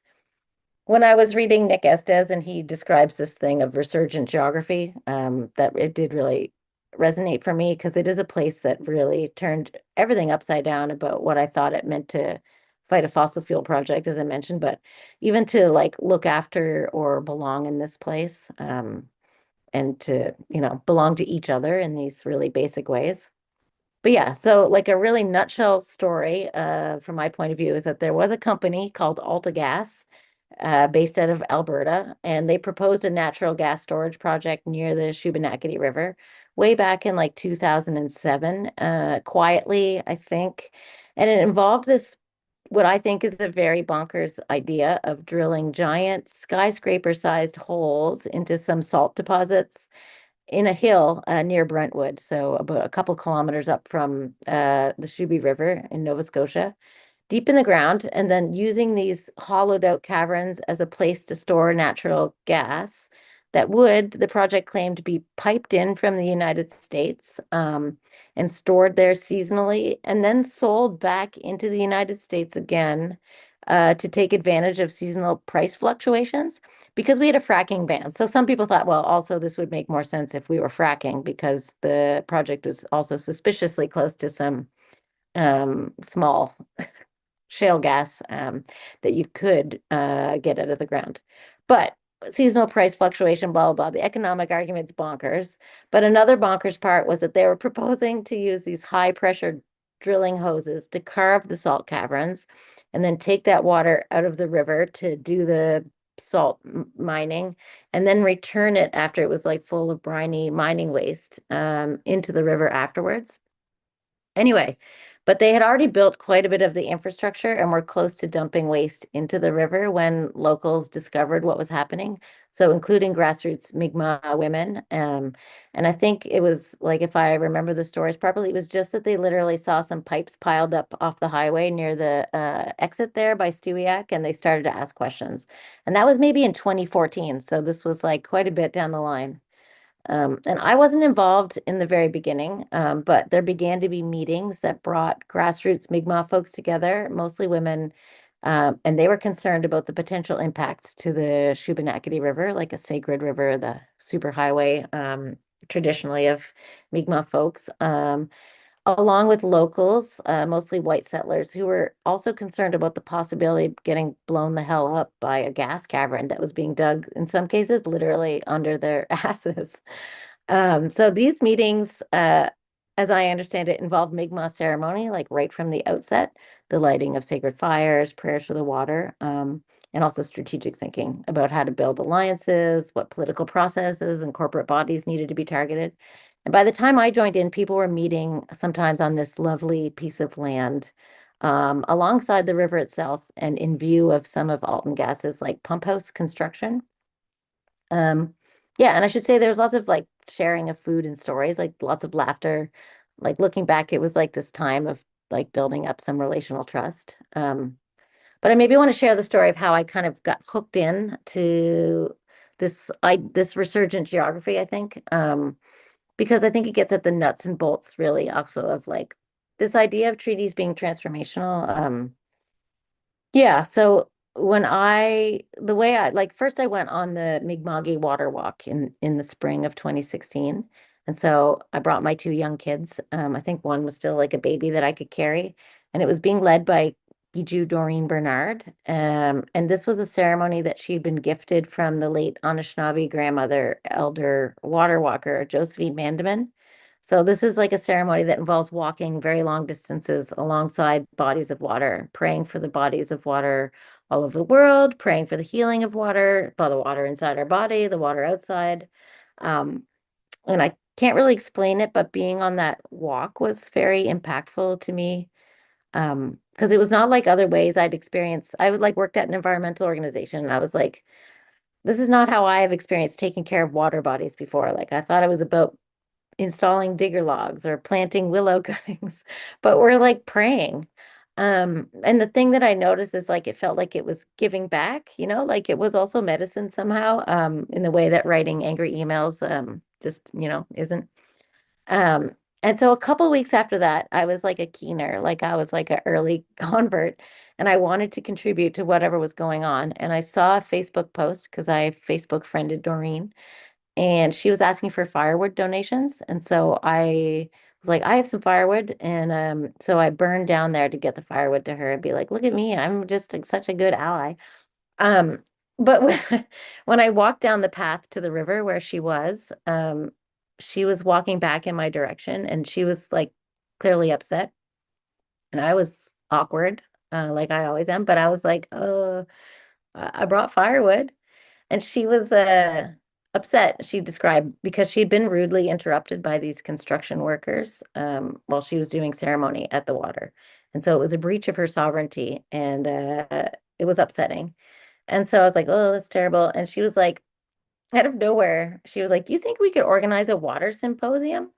When I was reading Nick Estes and he describes this thing of resurgent geography, that it did really resonate for me because it is a place that really turned everything upside down about what I thought it meant to fight a fossil fuel project, as I mentioned, but even to like look after or belong in this place, and to, belong to each other in these really basic ways. But yeah, so like a really nutshell story, from my point of view, is that there was a company called AltaGas, based out of Alberta, and they proposed a natural gas storage project near the Shubenacadie River way back in like 2007, quietly, I think. And it involved this what I think is a very bonkers idea of drilling giant skyscraper-sized holes into some salt deposits in a hill near Brentwood, so about a couple kilometers up from the Shubie River in Nova Scotia, deep in the ground, and then using these hollowed out caverns as a place to store natural gas that would, the project claimed, to be piped in from the United States, and stored there seasonally, and then sold back into the United States again to take advantage of seasonal price fluctuations because we had a fracking ban. So some people thought, well, also this would make more sense if we were fracking because the project was also suspiciously close to some small shale gas that you could get out of the ground. But seasonal price fluctuation, blah, blah, blah. The economic argument's bonkers. But another bonkers part was that they were proposing to use these high pressure drilling hoses to carve the salt caverns and then take that water out of the river to do the salt mining and then return it after it was like full of briny mining waste into the river afterwards. Anyway, but they had already built quite a bit of the infrastructure and were close to dumping waste into the river when locals discovered what was happening. So, including grassroots Mi'kmaq women. And I think it was like, if I remember the stories properly, it was just that they literally saw some pipes piled up off the highway near the exit there by Stewiacke, and they started to ask questions. And that was maybe in 2014. So, this was like quite a bit down the line. And I wasn't involved in the very beginning, but there began to be meetings that brought grassroots Mi'kmaq folks together, mostly women, and they were concerned about the potential impacts to the Shubenacadie River, like a sacred river, the superhighway, traditionally of Mi'kmaq folks. Along with locals, mostly white settlers, who were also concerned about the possibility of getting blown the hell up by a gas cavern that was being dug, in some cases, literally under their asses. So these meetings, as I understand it, involved Mi'kmaq ceremony, like right from the outset, the lighting of sacred fires, prayers for the water, and also strategic thinking about how to build alliances, what political processes and corporate bodies needed to be targeted. And by the time I joined in, people were meeting sometimes on this lovely piece of land alongside the river itself and in view of some of Alton Gas's like pump house construction. Um, yeah, and I should say there's lots of like sharing of food and stories, like lots of laughter. Like looking back, it was like this time of like building up some relational trust. But I maybe want to share the story of how I kind of got hooked in to this resurgent geography, I think. Because I think it gets at the nuts and bolts really also of like this idea of treaties being transformational. Yeah, so the way I like first I went on the Mi'kma'ki water walk in the spring of 2016. And so I brought my two young kids. I think one was still like a baby that I could carry, and it was being led by Giju Doreen Bernard. And this was a ceremony that she'd been gifted from the late Anishinaabe grandmother, elder water walker Josephine Mandamin. So this is like a ceremony that involves walking very long distances alongside bodies of water, praying for the bodies of water all over the world, praying for the healing of water, by the water inside our body, the water outside. Um, and I can't really explain it, but being on that walk was very impactful to me. Because it was not like other ways I'd experienced. I would like worked at an environmental organization, and I was like, this is not how I have experienced taking care of water bodies before. Like I thought it was about installing digger logs or planting willow cuttings, but we're like praying. And the thing that I noticed is like it felt like it was giving back, like it was also medicine somehow, in the way that writing angry emails, just, isn't. Um, and so a couple weeks after that, I was like a keener, like I was like an early convert, and I wanted to contribute to whatever was going on. And I saw a Facebook post because I Facebook friended Doreen, and she was asking for firewood donations. And so I was like, I have some firewood. And so I burned down there to get the firewood to her and be like, look at me, I'm just like, such a good ally. Um, but when I walked down the path to the river where she was walking back in my direction and she was like clearly upset. And I was awkward, like I always am, but I was like, I brought firewood. And she was upset, she described, because she'd been rudely interrupted by these construction workers while she was doing ceremony at the water. And so it was a breach of her sovereignty, and it was upsetting. And so I was like, oh, that's terrible. And she was like, out of nowhere, she was like, do you think we could organize a water symposium?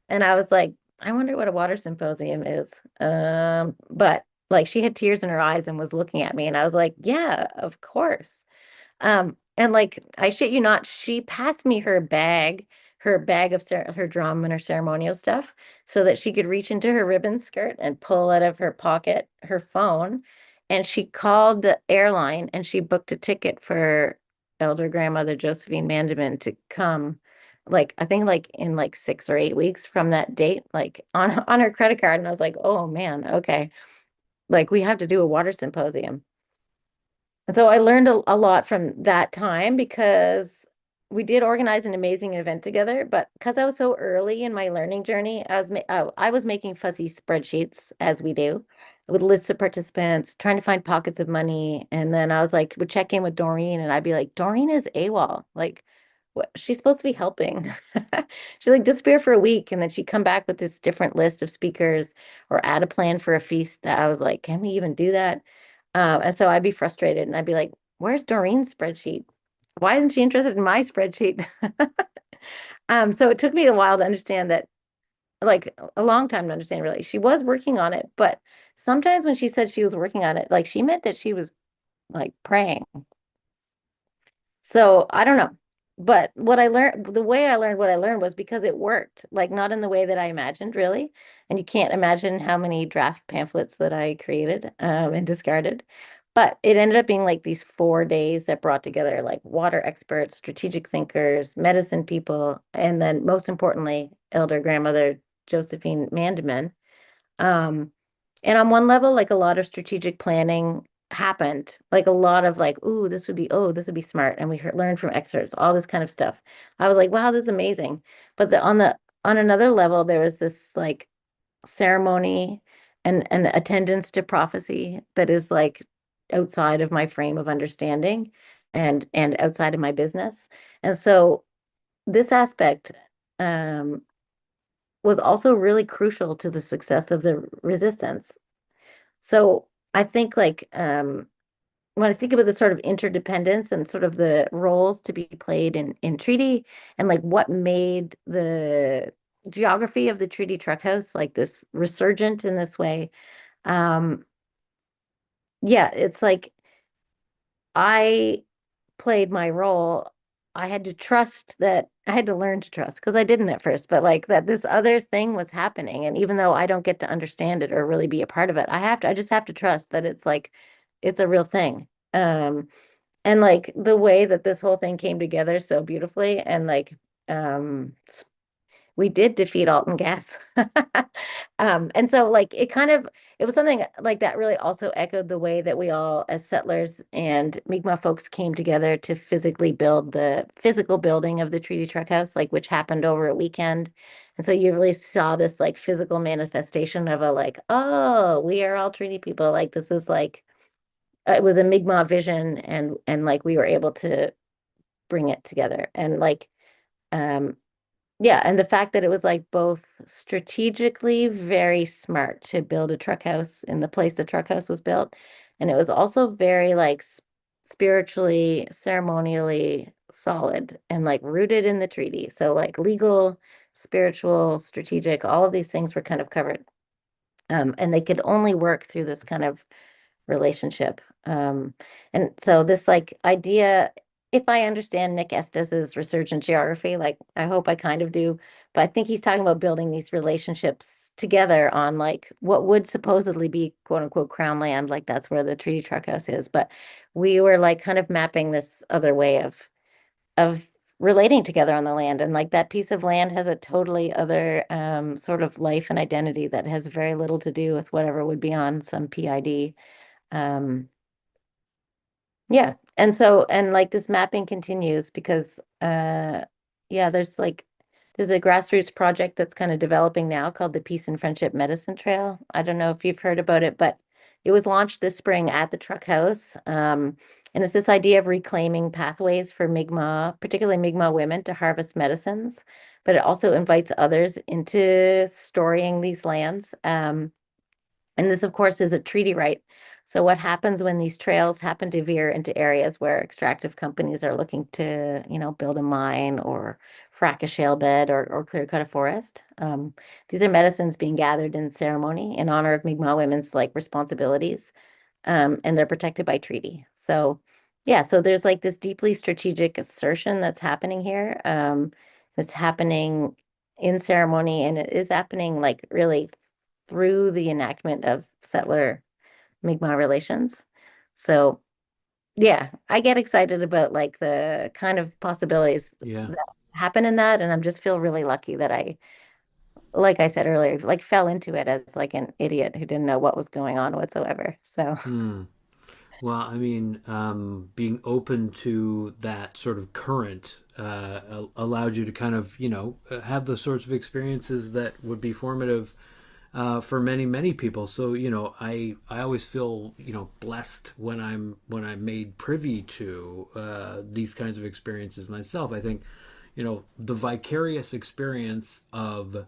And I was like, I wonder what a water symposium is. But like she had tears in her eyes and was looking at me, and I was like, yeah, of course. And like I shit you not, she passed me her bag of her drum and her ceremonial stuff, so that she could reach into her ribbon skirt and pull out of her pocket her phone. And she called the airline and she booked a ticket for elder grandmother Josephine Mandeman to come, like I think like in like 6 or 8 weeks from that date, like on her credit card. And I was like, oh man, okay, like we have to do a water symposium. And so I learned a lot from that time, because we did organize an amazing event together. But because I was so early in my learning journey, I was making fuzzy spreadsheets, as we do, with lists of participants, trying to find pockets of money. And then I was like, would check in with Doreen, and I'd be like, Doreen is AWOL. Like, what? She's supposed to be helping. She'd like disappear for a week, and then she'd come back with this different list of speakers or add a plan for a feast that I was like, can we even do that? And so I'd be frustrated and I'd be like, where's Doreen's spreadsheet? Why isn't she interested in my spreadsheet? So it took me a while to understand that, like a long time to understand really. She was working on it, but sometimes when she said she was working on it, like she meant that she was like praying. So I don't know. But what I learned, the way I learned what I learned was because it worked, like not in the way that I imagined, really. And you can't imagine how many draft pamphlets that I created and discarded. But it ended up being like these 4 days that brought together like water experts, strategic thinkers, medicine people, and then most importantly, elder grandmother Josephine Mandeman. Um, and on one level, like a lot of strategic planning happened, like a lot of like, ooh, this would be smart. And we learned from excerpts, all this kind of stuff. I was like, wow, this is amazing. But on another level, there was this like ceremony and attendance to prophecy that is like outside of my frame of understanding and outside of my business. And so this aspect um was also really crucial to the success of the resistance. So I think like when I think about the sort of interdependence and sort of the roles to be played in treaty, and like what made the geography of the treaty truck house like this resurgent in this way. Um, yeah, it's like I played my role. I had to trust that I had to learn to trust, because I didn't at first, but like that this other thing was happening. And even though I don't get to understand it or really be a part of it, I just have to trust that it's like it's a real thing. And like the way that this whole thing came together so beautifully, and like we did defeat Alton Gas. And so like it was something like that really also echoed the way that we all as settlers and Mi'kmaq folks came together to physically build the physical building of the Treaty Truck House, like which happened over a weekend. And so you really saw this like physical manifestation of a like, oh, we are all treaty people. Like this is like it was a Mi'kmaq vision, and like we were able to bring it together. And like um yeah, and the fact that it was like both strategically very smart to build a truck house in the place the truck house was built, and it was also very like spiritually, ceremonially solid and like rooted in the treaty. So like legal, spiritual, strategic, all of these things were kind of covered. And they could only work through this kind of relationship. And so this like idea, if I understand Nick Estes's resurgent geography, like I hope I kind of do, but I think he's talking about building these relationships together on like what would supposedly be quote unquote crown land, like that's where the Treaty Truck House is. But we were like kind of mapping this other way of relating together on the land. And like that piece of land has a totally other sort of life and identity that has very little to do with whatever would be on some PID. Um, yeah. And so, and like this mapping continues because, yeah, there's a grassroots project that's kind of developing now called the Peace and Friendship Medicine Trail. I don't know if you've heard about it, but it was launched this spring at the Truck House. And it's this idea of reclaiming pathways for Mi'kmaq, particularly Mi'kmaq women, to harvest medicines, but it also invites others into storying these lands. And this, of course, is a treaty right. So what happens when these trails happen to veer into areas where extractive companies are looking to, build a mine or frack a shale bed or clear cut a forest? These are medicines being gathered in ceremony in honor of Mi'kmaq women's like responsibilities, and they're protected by treaty. So yeah, so there's like this deeply strategic assertion that's happening here. That's happening in ceremony, and it is happening like really through the enactment of settler Mi'kmaq relations. So yeah, I get excited about like the kind of possibilities Yeah. that happen in that, and I'm just feel really lucky that like I said earlier, like fell into it as like an idiot who didn't know what was going on whatsoever. So Hmm. Well, I mean, being open to that sort of current allowed you to kind of, have the sorts of experiences that would be formative for many, many people. So, I always feel, blessed when I'm made privy to these kinds of experiences myself. I think, the vicarious experience of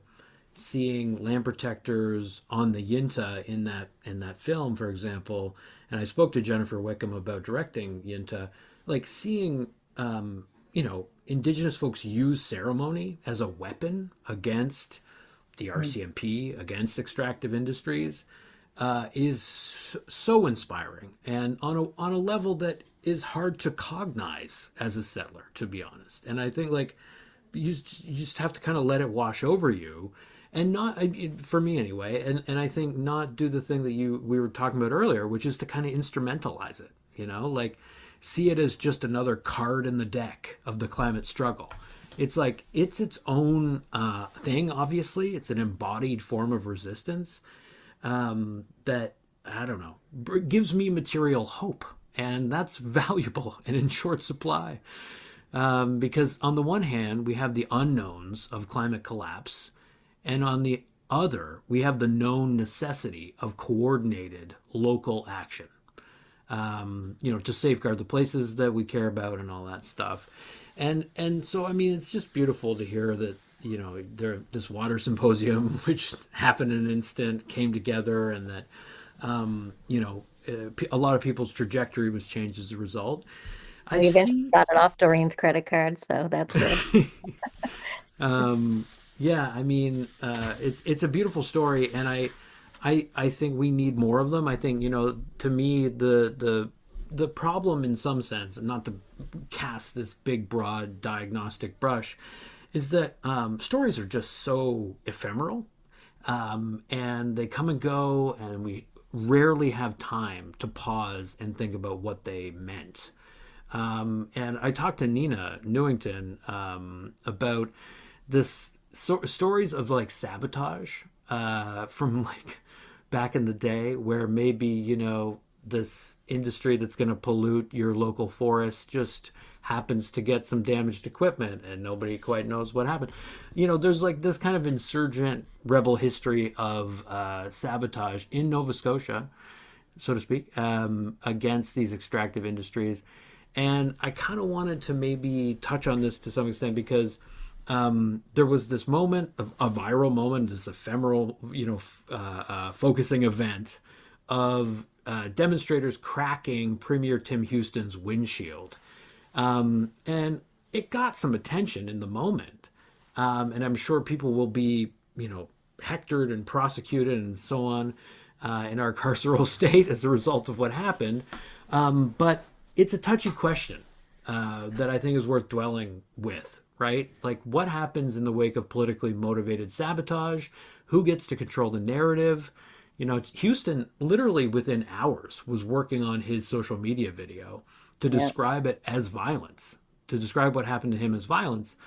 seeing land protectors on the Yinta in that film, for example, and I spoke to Jennifer Wickham about directing Yinta, like seeing indigenous folks use ceremony as a weapon against the mm, RCMP, against extractive industries, is so inspiring, and on a level that is hard to cognize as a settler, to be honest. And I think like you just have to kind of let it wash over you, and not for me anyway. And I think not do the thing that we were talking about earlier, which is to kind of instrumentalize it. Like see it as just another card in the deck of the climate struggle. It's like it's its own thing. Obviously, it's an embodied form of resistance that I don't know gives me material hope, and that's valuable and in short supply. Because on the one hand, we have the unknowns of climate collapse, and on the other, we have the known necessity of coordinated local action. To safeguard the places that we care about and all that stuff. And so I mean, it's just beautiful to hear that this water symposium, which happened in an instant, came together, and that a lot of people's trajectory was changed as a result. I we eventually see. got it off Doreen's credit card, so that's good. Yeah, I mean, it's a beautiful story, and I think we need more of them. I think to me the problem in some sense, and not to cast this big broad diagnostic brush, is that stories are just so ephemeral, and they come and go, and we rarely have time to pause and think about what they meant. And I talked to Nina Newington about this stories of like sabotage from like back in the day, where maybe this industry that's going to pollute your local forest just happens to get some damaged equipment and nobody quite knows what happened. There's like this kind of insurgent rebel history of sabotage in Nova Scotia, so to speak, against these extractive industries. And I kind of wanted to maybe touch on this to some extent because there was this moment, a viral moment, this ephemeral, focusing event of demonstrators cracking Premier Tim Houston's windshield. And it got some attention in the moment. And I'm sure people will be, hectored and prosecuted and so on in our carceral state as a result of what happened. But it's a touchy question that I think is worth dwelling with, right? Like, what happens in the wake of politically motivated sabotage? Who gets to control the narrative? Houston literally within hours was working on his social media video to Yeah. describe it as violence, to describe what happened to him as violence.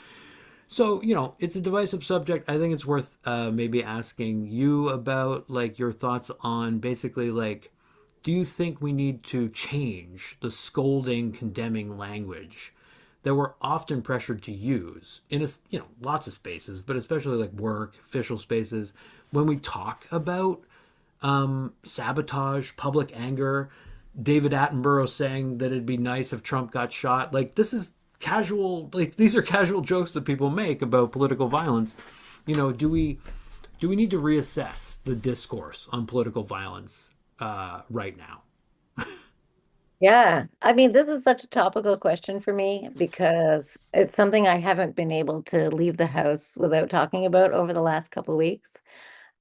So, it's a divisive subject. I think it's worth maybe asking you about like your thoughts on basically like, do you think we need to change the scolding, condemning language that we're often pressured to use in lots of spaces, but especially like work, official spaces, when we talk about sabotage, public anger? David Attenborough saying that it'd be nice if Trump got shot. Like this is casual. Like these are casual jokes that people make about political violence. Do we need to reassess the discourse on political violence right now? Yeah, I mean, this is such a topical question for me because it's something I haven't been able to leave the house without talking about over the last couple of weeks.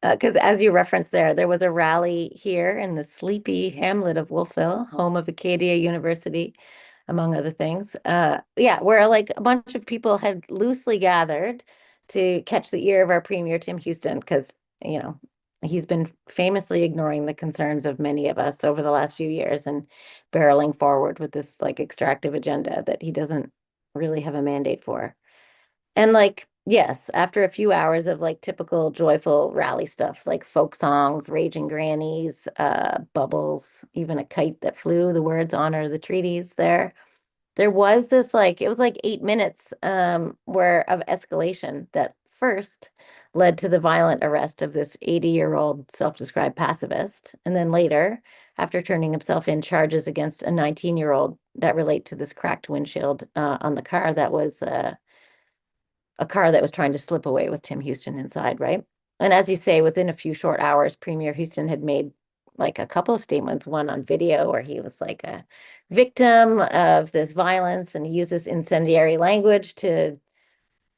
Because as you referenced there was a rally here in the sleepy hamlet of Wolfville, home of Acadia University, among other things. Yeah, where like a bunch of people had loosely gathered to catch the ear of our Premier Tim Houston, because, you know, he's been famously ignoring the concerns of many of us over the last few years and barreling forward with this like extractive agenda that he doesn't really have a mandate for. And like, yes, after a few hours of like typical joyful rally stuff, like folk songs, raging grannies, bubbles, even a kite that flew, the words honor the treaties there was this like it was like 8 minutes where of escalation that first led to the violent arrest of this 80-year-old self-described pacifist, and then later, after turning himself in, charges against a 19-year-old that relate to this cracked windshield on the car that was a car that was trying to slip away with Tim Houston inside, right? And as you say, within a few short hours, Premier Houston had made like a couple of statements, one on video where he was like a victim of this violence and he used this incendiary language to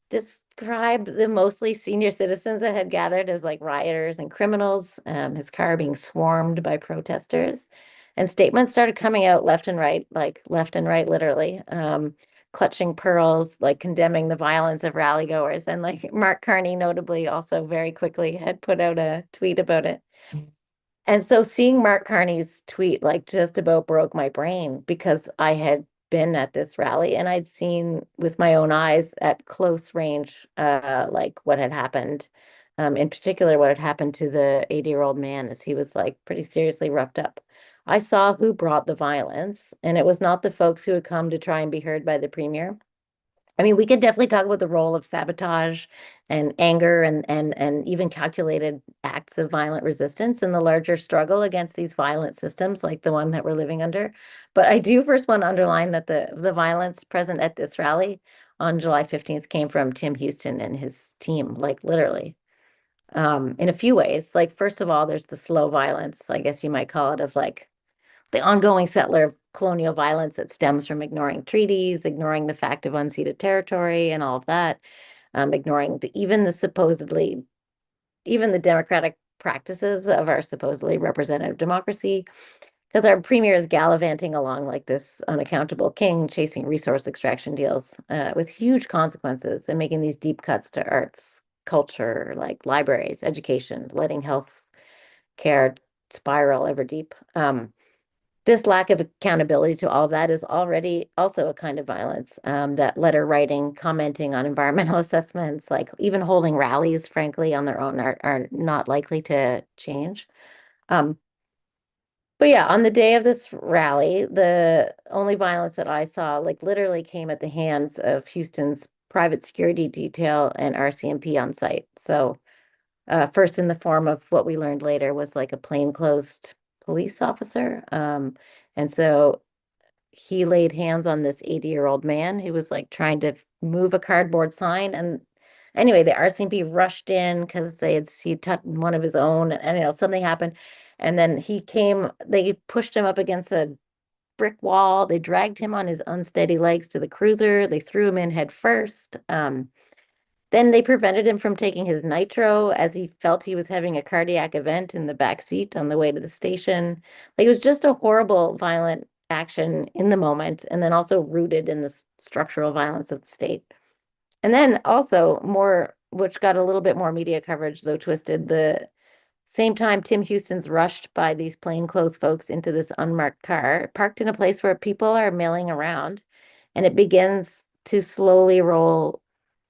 describe the mostly senior citizens that had gathered as like rioters and criminals, his car being swarmed by protesters. And statements started coming out left and right, like left and right, literally, clutching pearls, like condemning the violence of rally goers. And like Mark Carney, notably, also very quickly had put out a tweet about it. And so seeing Mark Carney's tweet like just about broke my brain because I had been at this rally and I'd seen with my own eyes at close range like what had happened. In particular, what had happened to the 80-year-old man as he was like pretty seriously roughed up. I saw who brought the violence, and it was not the folks who had come to try and be heard by the premier. I mean, we could definitely talk about the role of sabotage and anger and even calculated acts of violent resistance in the larger struggle against these violent systems like the one that we're living under. But I do first want to underline that the violence present at this rally on July 15th came from Tim Houston and his team, like literally. In a few ways. Like, first of all, there's the slow violence, I guess you might call it, of like the ongoing settler colonial violence that stems from ignoring treaties, ignoring the fact of unceded territory and all of that, ignoring even the supposedly, even the democratic practices of our supposedly representative democracy, because our premier is gallivanting along like this unaccountable king, chasing resource extraction deals with huge consequences and making these deep cuts to arts, culture, like libraries, education, letting health care spiral ever deep. This lack of accountability to all of that is already also a kind of violence. That letter writing, commenting on environmental assessments, like even holding rallies, frankly, on their own are not likely to change. Um, but yeah, on the day of this rally, the only violence that I saw, like literally came at the hands of Houston's private security detail and RCMP on site. So first in the form of what we learned later was like a plainclothes police officer. And so he laid hands on this 80-year-old man who was like trying to move a cardboard sign. And anyway, the RCMP rushed in because he touched one of his own, and you know, something happened. And then they pushed him up against a brick wall. They dragged him on his unsteady legs to the cruiser. They threw him in head first. Then they prevented him from taking his nitro as he felt he was having a cardiac event in the back seat on the way to the station. Like it was just a horrible, violent action in the moment, and then also rooted in the structural violence of the state. And then also more, which got a little bit more media coverage, though twisted, the same time Tim Houston's rushed by these plainclothes folks into this unmarked car, parked in a place where people are milling around, and it begins to slowly roll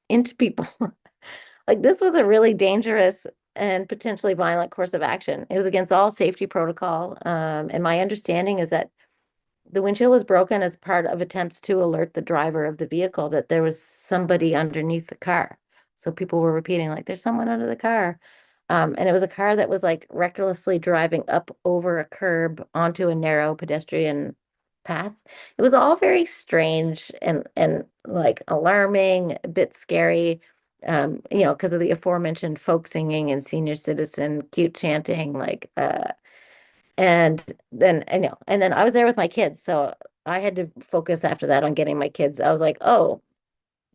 into people. Like this was a really dangerous and potentially violent course of action. It was against all safety protocol. And my understanding is that the windshield was broken as part of attempts to alert the driver of the vehicle that there was somebody underneath the car. So people were repeating, like, there's someone under the car. And it was a car that was like recklessly driving up over a curb onto a narrow pedestrian path. It was all very strange and like alarming, a bit scary. Because of the aforementioned folk singing and senior citizen cute chanting, and then I was there with my kids, so I had to focus after that on getting my kids. I was like, oh,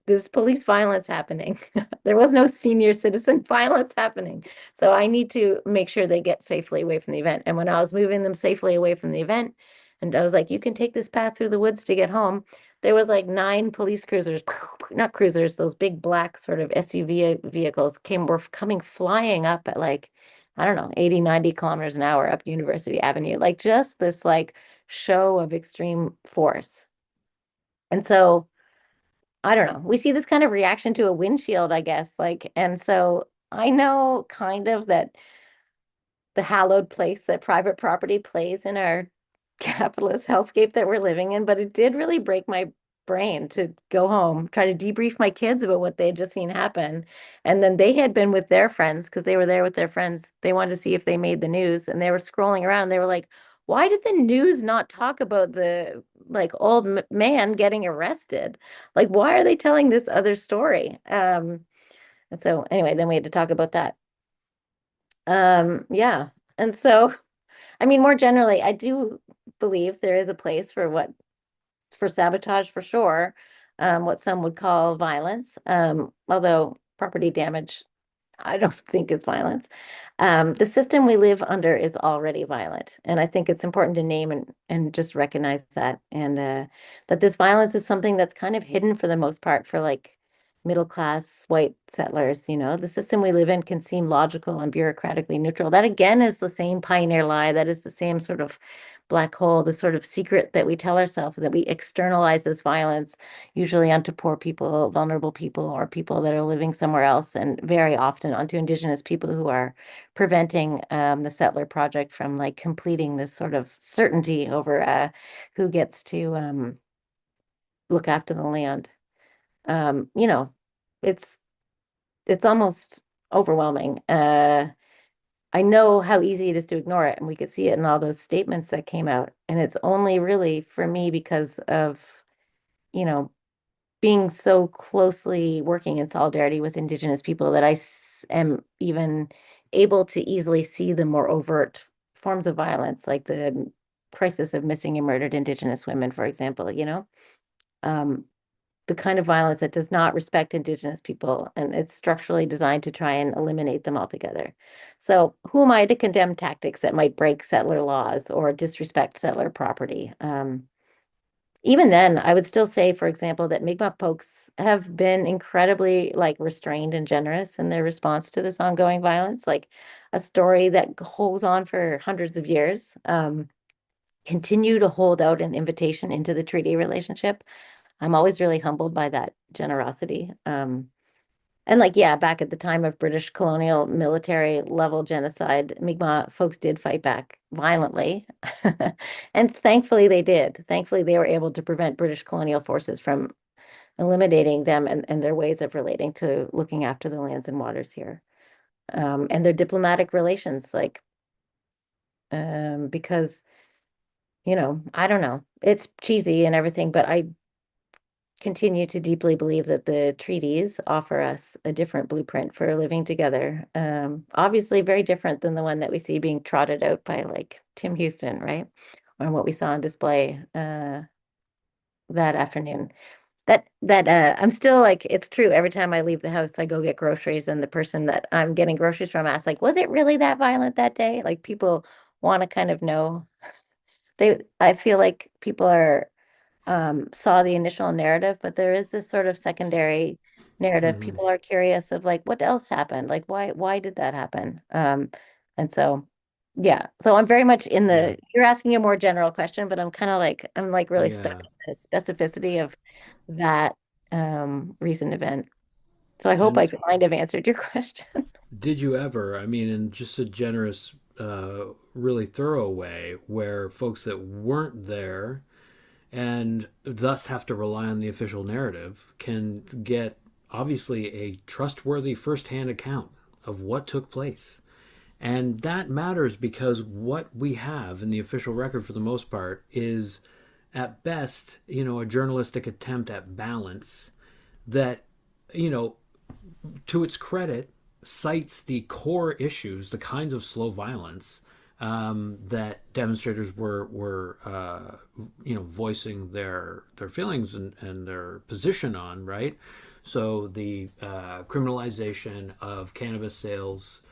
there's police violence happening. There was no senior citizen violence happening. So I need to make sure they get safely away from the event. And when I was moving them safely away from the event, and I was like, you can take this path through the woods to get home, there was like 9 police cruisers, not cruisers, those big black sort of SUV vehicles were coming flying up at like, I don't know, 80, 90 kilometers an hour up University Avenue. Like just this like show of extreme force. And so I don't know. We see this kind of reaction to a windshield, I guess. And so I know kind of that the hallowed place that private property plays in our capitalist hellscape that we're living in, but it did really break my brain to go home, try to debrief my kids about what they had just seen happen. And then they had been with their friends because they were there with their friends. They wanted to see if they made the news and they were scrolling around. And they were like, why did the news not talk about the like old man getting arrested? Like, why are they telling this other story? And so anyway, then we had to talk about that. Yeah. And so, I mean, more generally, I do believe there is a place for sabotage for sure, what some would call violence, although property damage I don't think is violence. The system we live under is already violent. And I think it's important to name and just recognize that. And that this violence is something that's kind of hidden for the most part for like middle class white settlers. The system we live in can seem logical and bureaucratically neutral. That again is the same pioneer lie. That is the same sort of black hole, the sort of secret that we tell ourselves that we externalize this violence usually onto poor people, vulnerable people, or people that are living somewhere else, and very often onto Indigenous people who are preventing the settler project from like completing this sort of certainty over who gets to look after the land. Um, you know, it's it's almost overwhelming. I know how easy it is to ignore it, and we could see it in all those statements that came out. And it's only really for me because of, you know, being so closely working in solidarity with Indigenous people that am even able to easily see the more overt forms of violence, like the crisis of missing and murdered Indigenous women, for example. Um, the kind of violence that does not respect Indigenous people, and it's structurally designed to try and eliminate them altogether. So, who am I to condemn tactics that might break settler laws or disrespect settler property? Even then, I would still say, for example, that Mi'kmaq folks have been incredibly like restrained and generous in their response to this ongoing violence, like a story that holds on for hundreds of years. Continue to hold out an invitation into the treaty relationship. I'm always really humbled by that generosity. And like, yeah, back at the time of British colonial military level genocide, Mi'kmaq folks did fight back violently. And thankfully they did. Thankfully, they were able to prevent British colonial forces from eliminating them and their ways of relating to looking after the lands and waters here. And their diplomatic relations, because, I don't know, it's cheesy and everything, but I continue to deeply believe that the treaties offer us a different blueprint for living together. Obviously, very different than the one that we see being trotted out by like Tim Houston, right? Or what we saw on display that afternoon. That I'm still like, it's true. Every time I leave the house, I go get groceries, and the person that I'm getting groceries from asks, like, was it really that violent that day? Like people want to kind of know. I feel like people are saw the initial narrative, but there is this sort of secondary narrative. Hmm. People are curious of like what else happened? Like why did that happen? And so yeah. So I'm very much in Yeah. you're asking a more general question, but I'm like really stuck Yeah. in the specificity of that recent event. So I hope And I kind of answered your question. did you ever, I mean, in just a generous, really thorough way, where folks that weren't there and thus have to rely on the official narrative can get obviously a trustworthy firsthand account of what took place? And that matters because what we have in the official record for the most part is at best, a journalistic attempt at balance that, you know, to its credit, cites the core issues, the kinds of slow violence that demonstrators were voicing their feelings and their position on, right? So the criminalization of cannabis sales,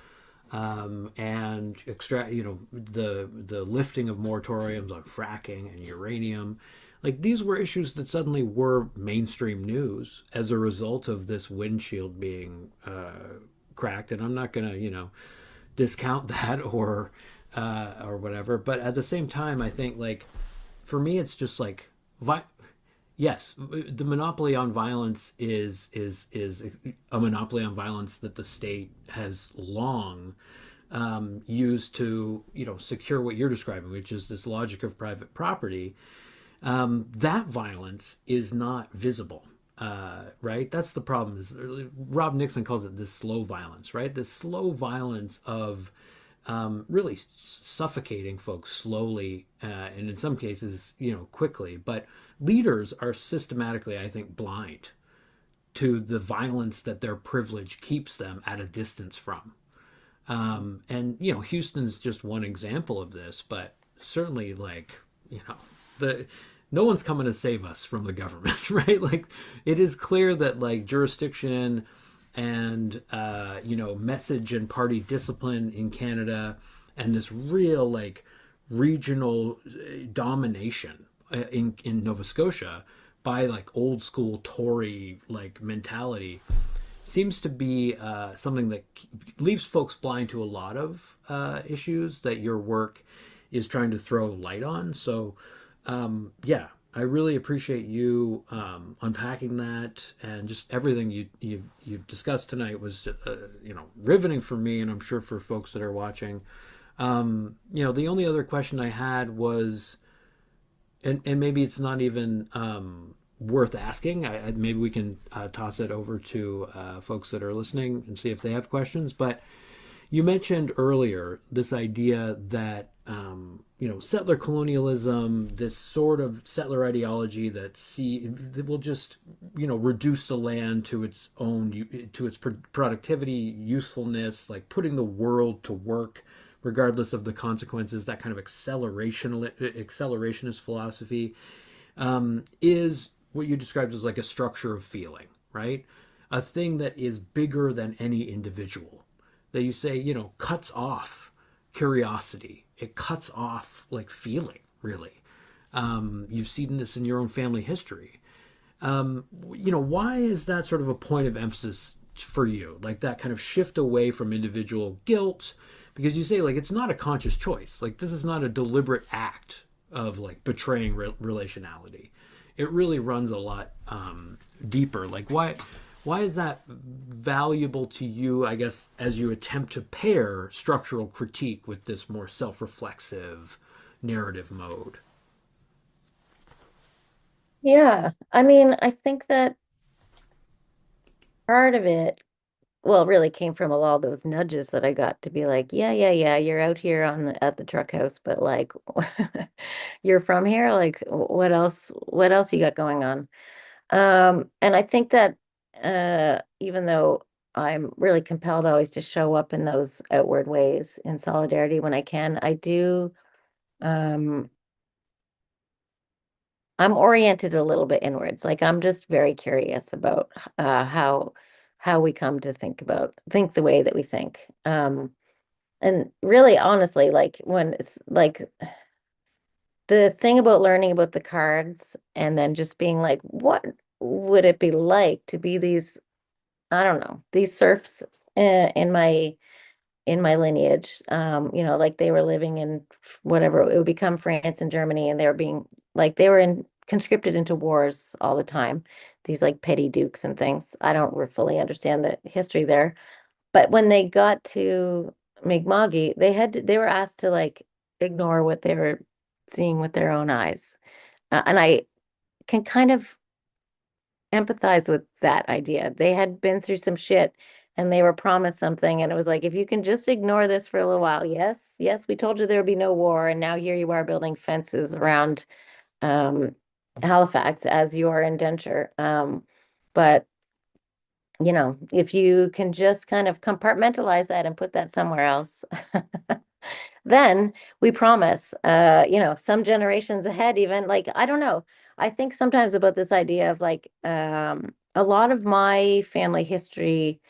and the lifting of moratoriums on fracking and uranium. Like these were issues that suddenly were mainstream news as a result of this windshield being cracked. And I'm not going to discount that or whatever. But at the same time, I think like for me, it's just like yes, the monopoly on violence is a monopoly on violence that the state has long used to secure what you're describing, which is this logic of private property. That violence is not visible. Right, that's the problem. Is Rob Nixon calls it this slow violence, right? This slow violence of really suffocating folks slowly, and in some cases, quickly. But leaders are systematically, I think, blind to the violence that their privilege keeps them at a distance from. And Houston's just one example of this, but certainly, like the no one's coming to save us from the government, right? Like it is clear that like jurisdiction and message and party discipline in Canada and this real like regional domination in Nova Scotia by like old school Tory like mentality seems to be something that leaves folks blind to a lot of issues that your work is trying to throw light on. So yeah, I really appreciate you unpacking that, and just everything you discussed tonight was riveting for me, and I'm sure for folks that are watching. The only other question I had was, and maybe it's not even worth asking. Maybe we can toss it over to folks that are listening and see if they have questions. But you mentioned earlier this idea that settler colonialism, this sort of settler ideology that will just reduce the land to its own to its productivity, usefulness, like putting the world to work regardless of the consequences. That kind of accelerationist philosophy is what you described as like a structure of feeling, right? A thing that is bigger than any individual, that you say, cuts off curiosity. It cuts off like feeling, really. You've seen this in your own family history. Why is that sort of a point of emphasis for you? Like that kind of shift away from individual guilt? Because you say like it's not a conscious choice. Like this is not a deliberate act of like betraying relationality. It really runs a lot deeper. Like why is that valuable to you, I guess, as you attempt to pair structural critique with this more self-reflexive narrative mode? Yeah, I mean, I think that part of it, well, really came from all those nudges that I got to be like, yeah, yeah, yeah, you're out here on the at the truck house, but like you're from here, like what else you got going on? And I think that even though I'm really compelled always to show up in those outward ways in solidarity when I can, I do um I'm oriented a little bit inwards. Like I'm just very curious about how we come to think the way that we think. And really honestly, like when it's like the thing about learning about the cards and then just being like, what would it be like to be these, I don't know, these serfs in my lineage, like they were living in whatever it would become France and Germany, and they were being like they were in conscripted into wars all the time, these like petty dukes and things. I don't fully understand the history there, but when they got to Mi'kma'ki, they were asked to like ignore what they were seeing with their own eyes, and I can kind of empathize with that idea. They had been through some shit and they were promised something, and it was like, if you can just ignore this for a little while, yes, yes, we told you there would be no war, and now here you are building fences around um, Halifax as your indenture. But if you can just kind of compartmentalize that and put that somewhere else, then we promise, some generations ahead, even like, I don't know. I think sometimes about this idea of like, a lot of my family history,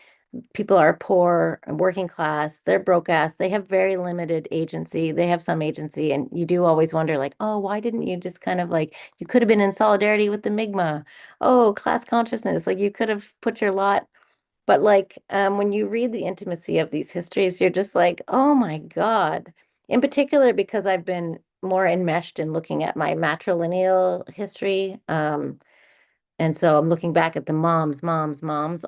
people are poor and working class, they're broke ass, they have very limited agency, they have some agency, and you do always wonder, like, oh, why didn't you just kind of like, you could have been in solidarity with the Mi'kmaq, oh, class consciousness, like you could have put your lot. But like, when you read the intimacy of these histories, you're just like, oh my God. In particular, because I've been more enmeshed in looking at my matrilineal history. And so I'm looking back at the moms,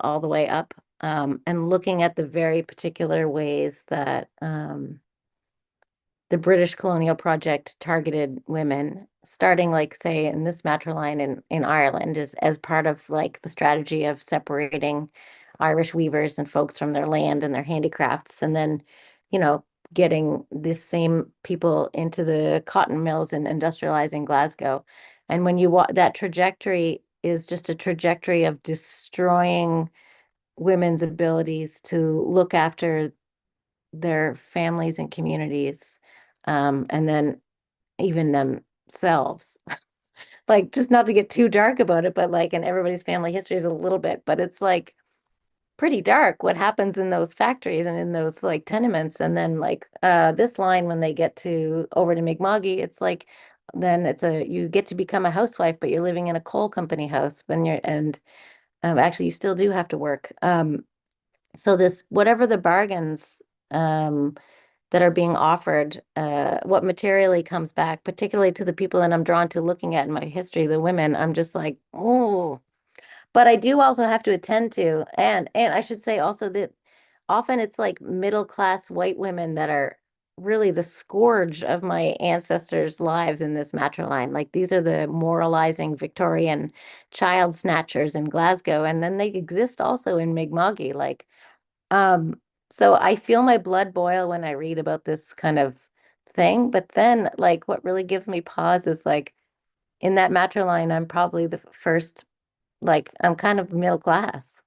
all the way up, and looking at the very particular ways that the British colonial project targeted women, starting like say in this matriline in Ireland, is as part of like the strategy of separating Irish weavers and folks from their land and their handicrafts, and then, you know, getting these same people into the cotton mills and industrializing Glasgow. And when you that trajectory is just a trajectory of destroying women's abilities to look after their families and communities, and then even themselves. Like, just not to get too dark about it, but like, in everybody's family history is a little bit, but it's like pretty dark what happens in those factories and in those like tenements. And then like this line, when they get to over to Mi'kma'ki, it's like, then you get to become a housewife, but you're living in a coal company house when you're and actually you still do have to work. So this, whatever the bargains um, that are being offered, what materially comes back, particularly to the people that I'm drawn to looking at in my history, the women, I'm just like, oh. But I do also have to attend to, and I should say also that often it's like middle class white women that are really the scourge of my ancestors' lives in this matriline. Like these are the moralizing Victorian child snatchers in Glasgow, and then they exist also in Mi'kma'ki. Like, um, so I feel my blood boil when I read about this kind of thing. But then, like, what really gives me pause is like in that matriline, I'm probably the first, like, I'm kind of middle class.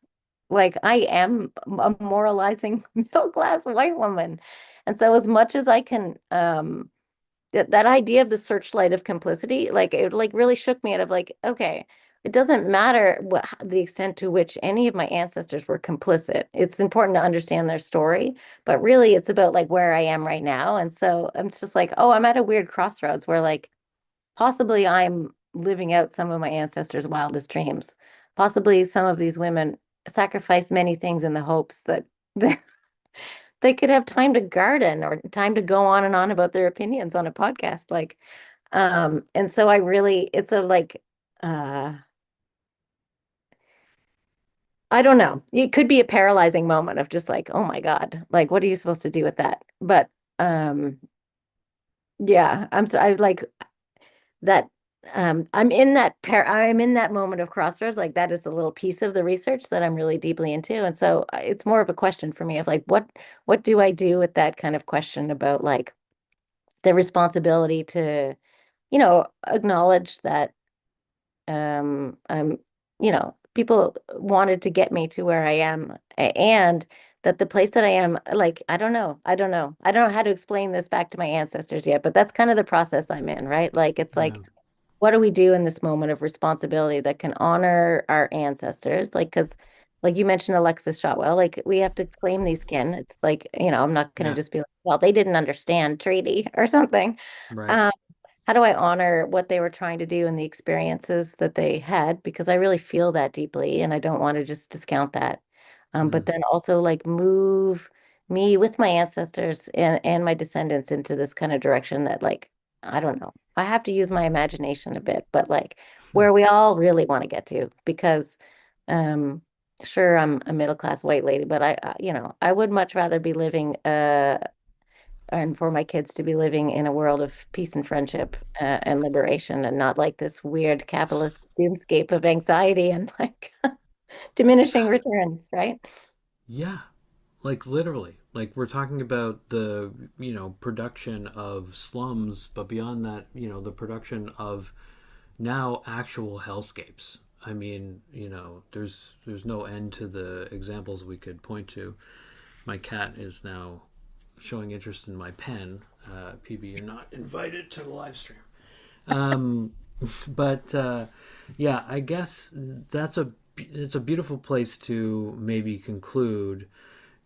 Like, I am a moralizing middle class white woman. And so, as much as I can, that idea of the searchlight of complicity, like it like really shook me out of like, okay, it doesn't matter what the extent to which any of my ancestors were complicit. It's important to understand their story, but really it's about like where I am right now. And so I'm just like, oh, I'm at a weird crossroads where like possibly I'm living out some of my ancestors' wildest dreams. Possibly some of these women sacrificed many things in the hopes that they could have time to garden or time to go on and on about their opinions on a podcast. Like, and so I really, it's a like, uh, I don't know. It could be a paralyzing moment of just like, oh my God, like, what are you supposed to do with that? But, yeah, I like that. I'm in that moment of crossroads. Like, that is the little piece of the research that I'm really deeply into. And so it's more of a question for me of like, what do I do with that kind of question about like the responsibility to, acknowledge that I'm, people wanted to get me to where I am, and that the place that I am, like, I don't know how to explain this back to my ancestors yet, but that's kind of the process I'm in, right? Like, it's Yeah. like, what do we do in this moment of responsibility that can honor our ancestors? Like, because, like you mentioned, Alexis Shotwell, like, we have to claim these kin. It's like, I'm not going to Yeah. just be like, well, they didn't understand treaty or something. Right. Um, how do I honor what they were trying to do and the experiences that they had? Because I really feel that deeply and I don't want to just discount that. But Mm. then also like move me with my ancestors and my descendants into this kind of direction that like, I don't know. I have to use my imagination a bit, but like where we all really want to get to, because um sure, I'm a middle class white lady, but I would much rather be living and for my kids to be living in a world of peace and friendship, and liberation, and not like this weird capitalist doomscape of anxiety and like diminishing returns, right? Yeah, like literally. Like we're talking about the, production of slums, but beyond that, the production of now actual hellscapes. I mean, there's no end to the examples we could point to. My cat is now showing interest in my pen. PB, you're not invited to the live stream. Um, but yeah, I guess it's a beautiful place to maybe conclude.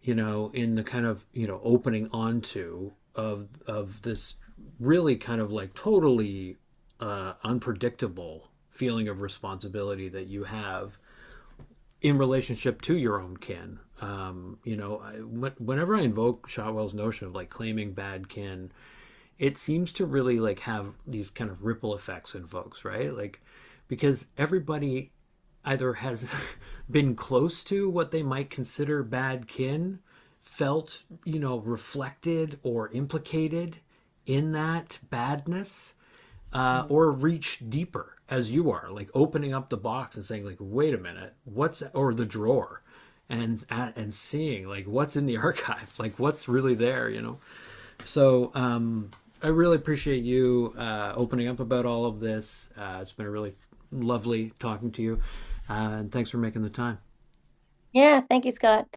In the kind of opening onto of this really kind of like totally unpredictable feeling of responsibility that you have in relationship to your own kin. Whenever I invoke Shotwell's notion of like claiming bad kin, it seems to really like have these kind of ripple effects in folks, right? Like because everybody either has been close to what they might consider bad kin, felt, reflected or implicated in that badness, Mm. or reach deeper as you are, like opening up the box and saying, like, wait a minute, what's or the drawer, and seeing like what's in the archive, like what's really there. So I really appreciate you opening up about all of this. It's been a really lovely talking to you, and thanks for making the time. Yeah, thank you, Scott.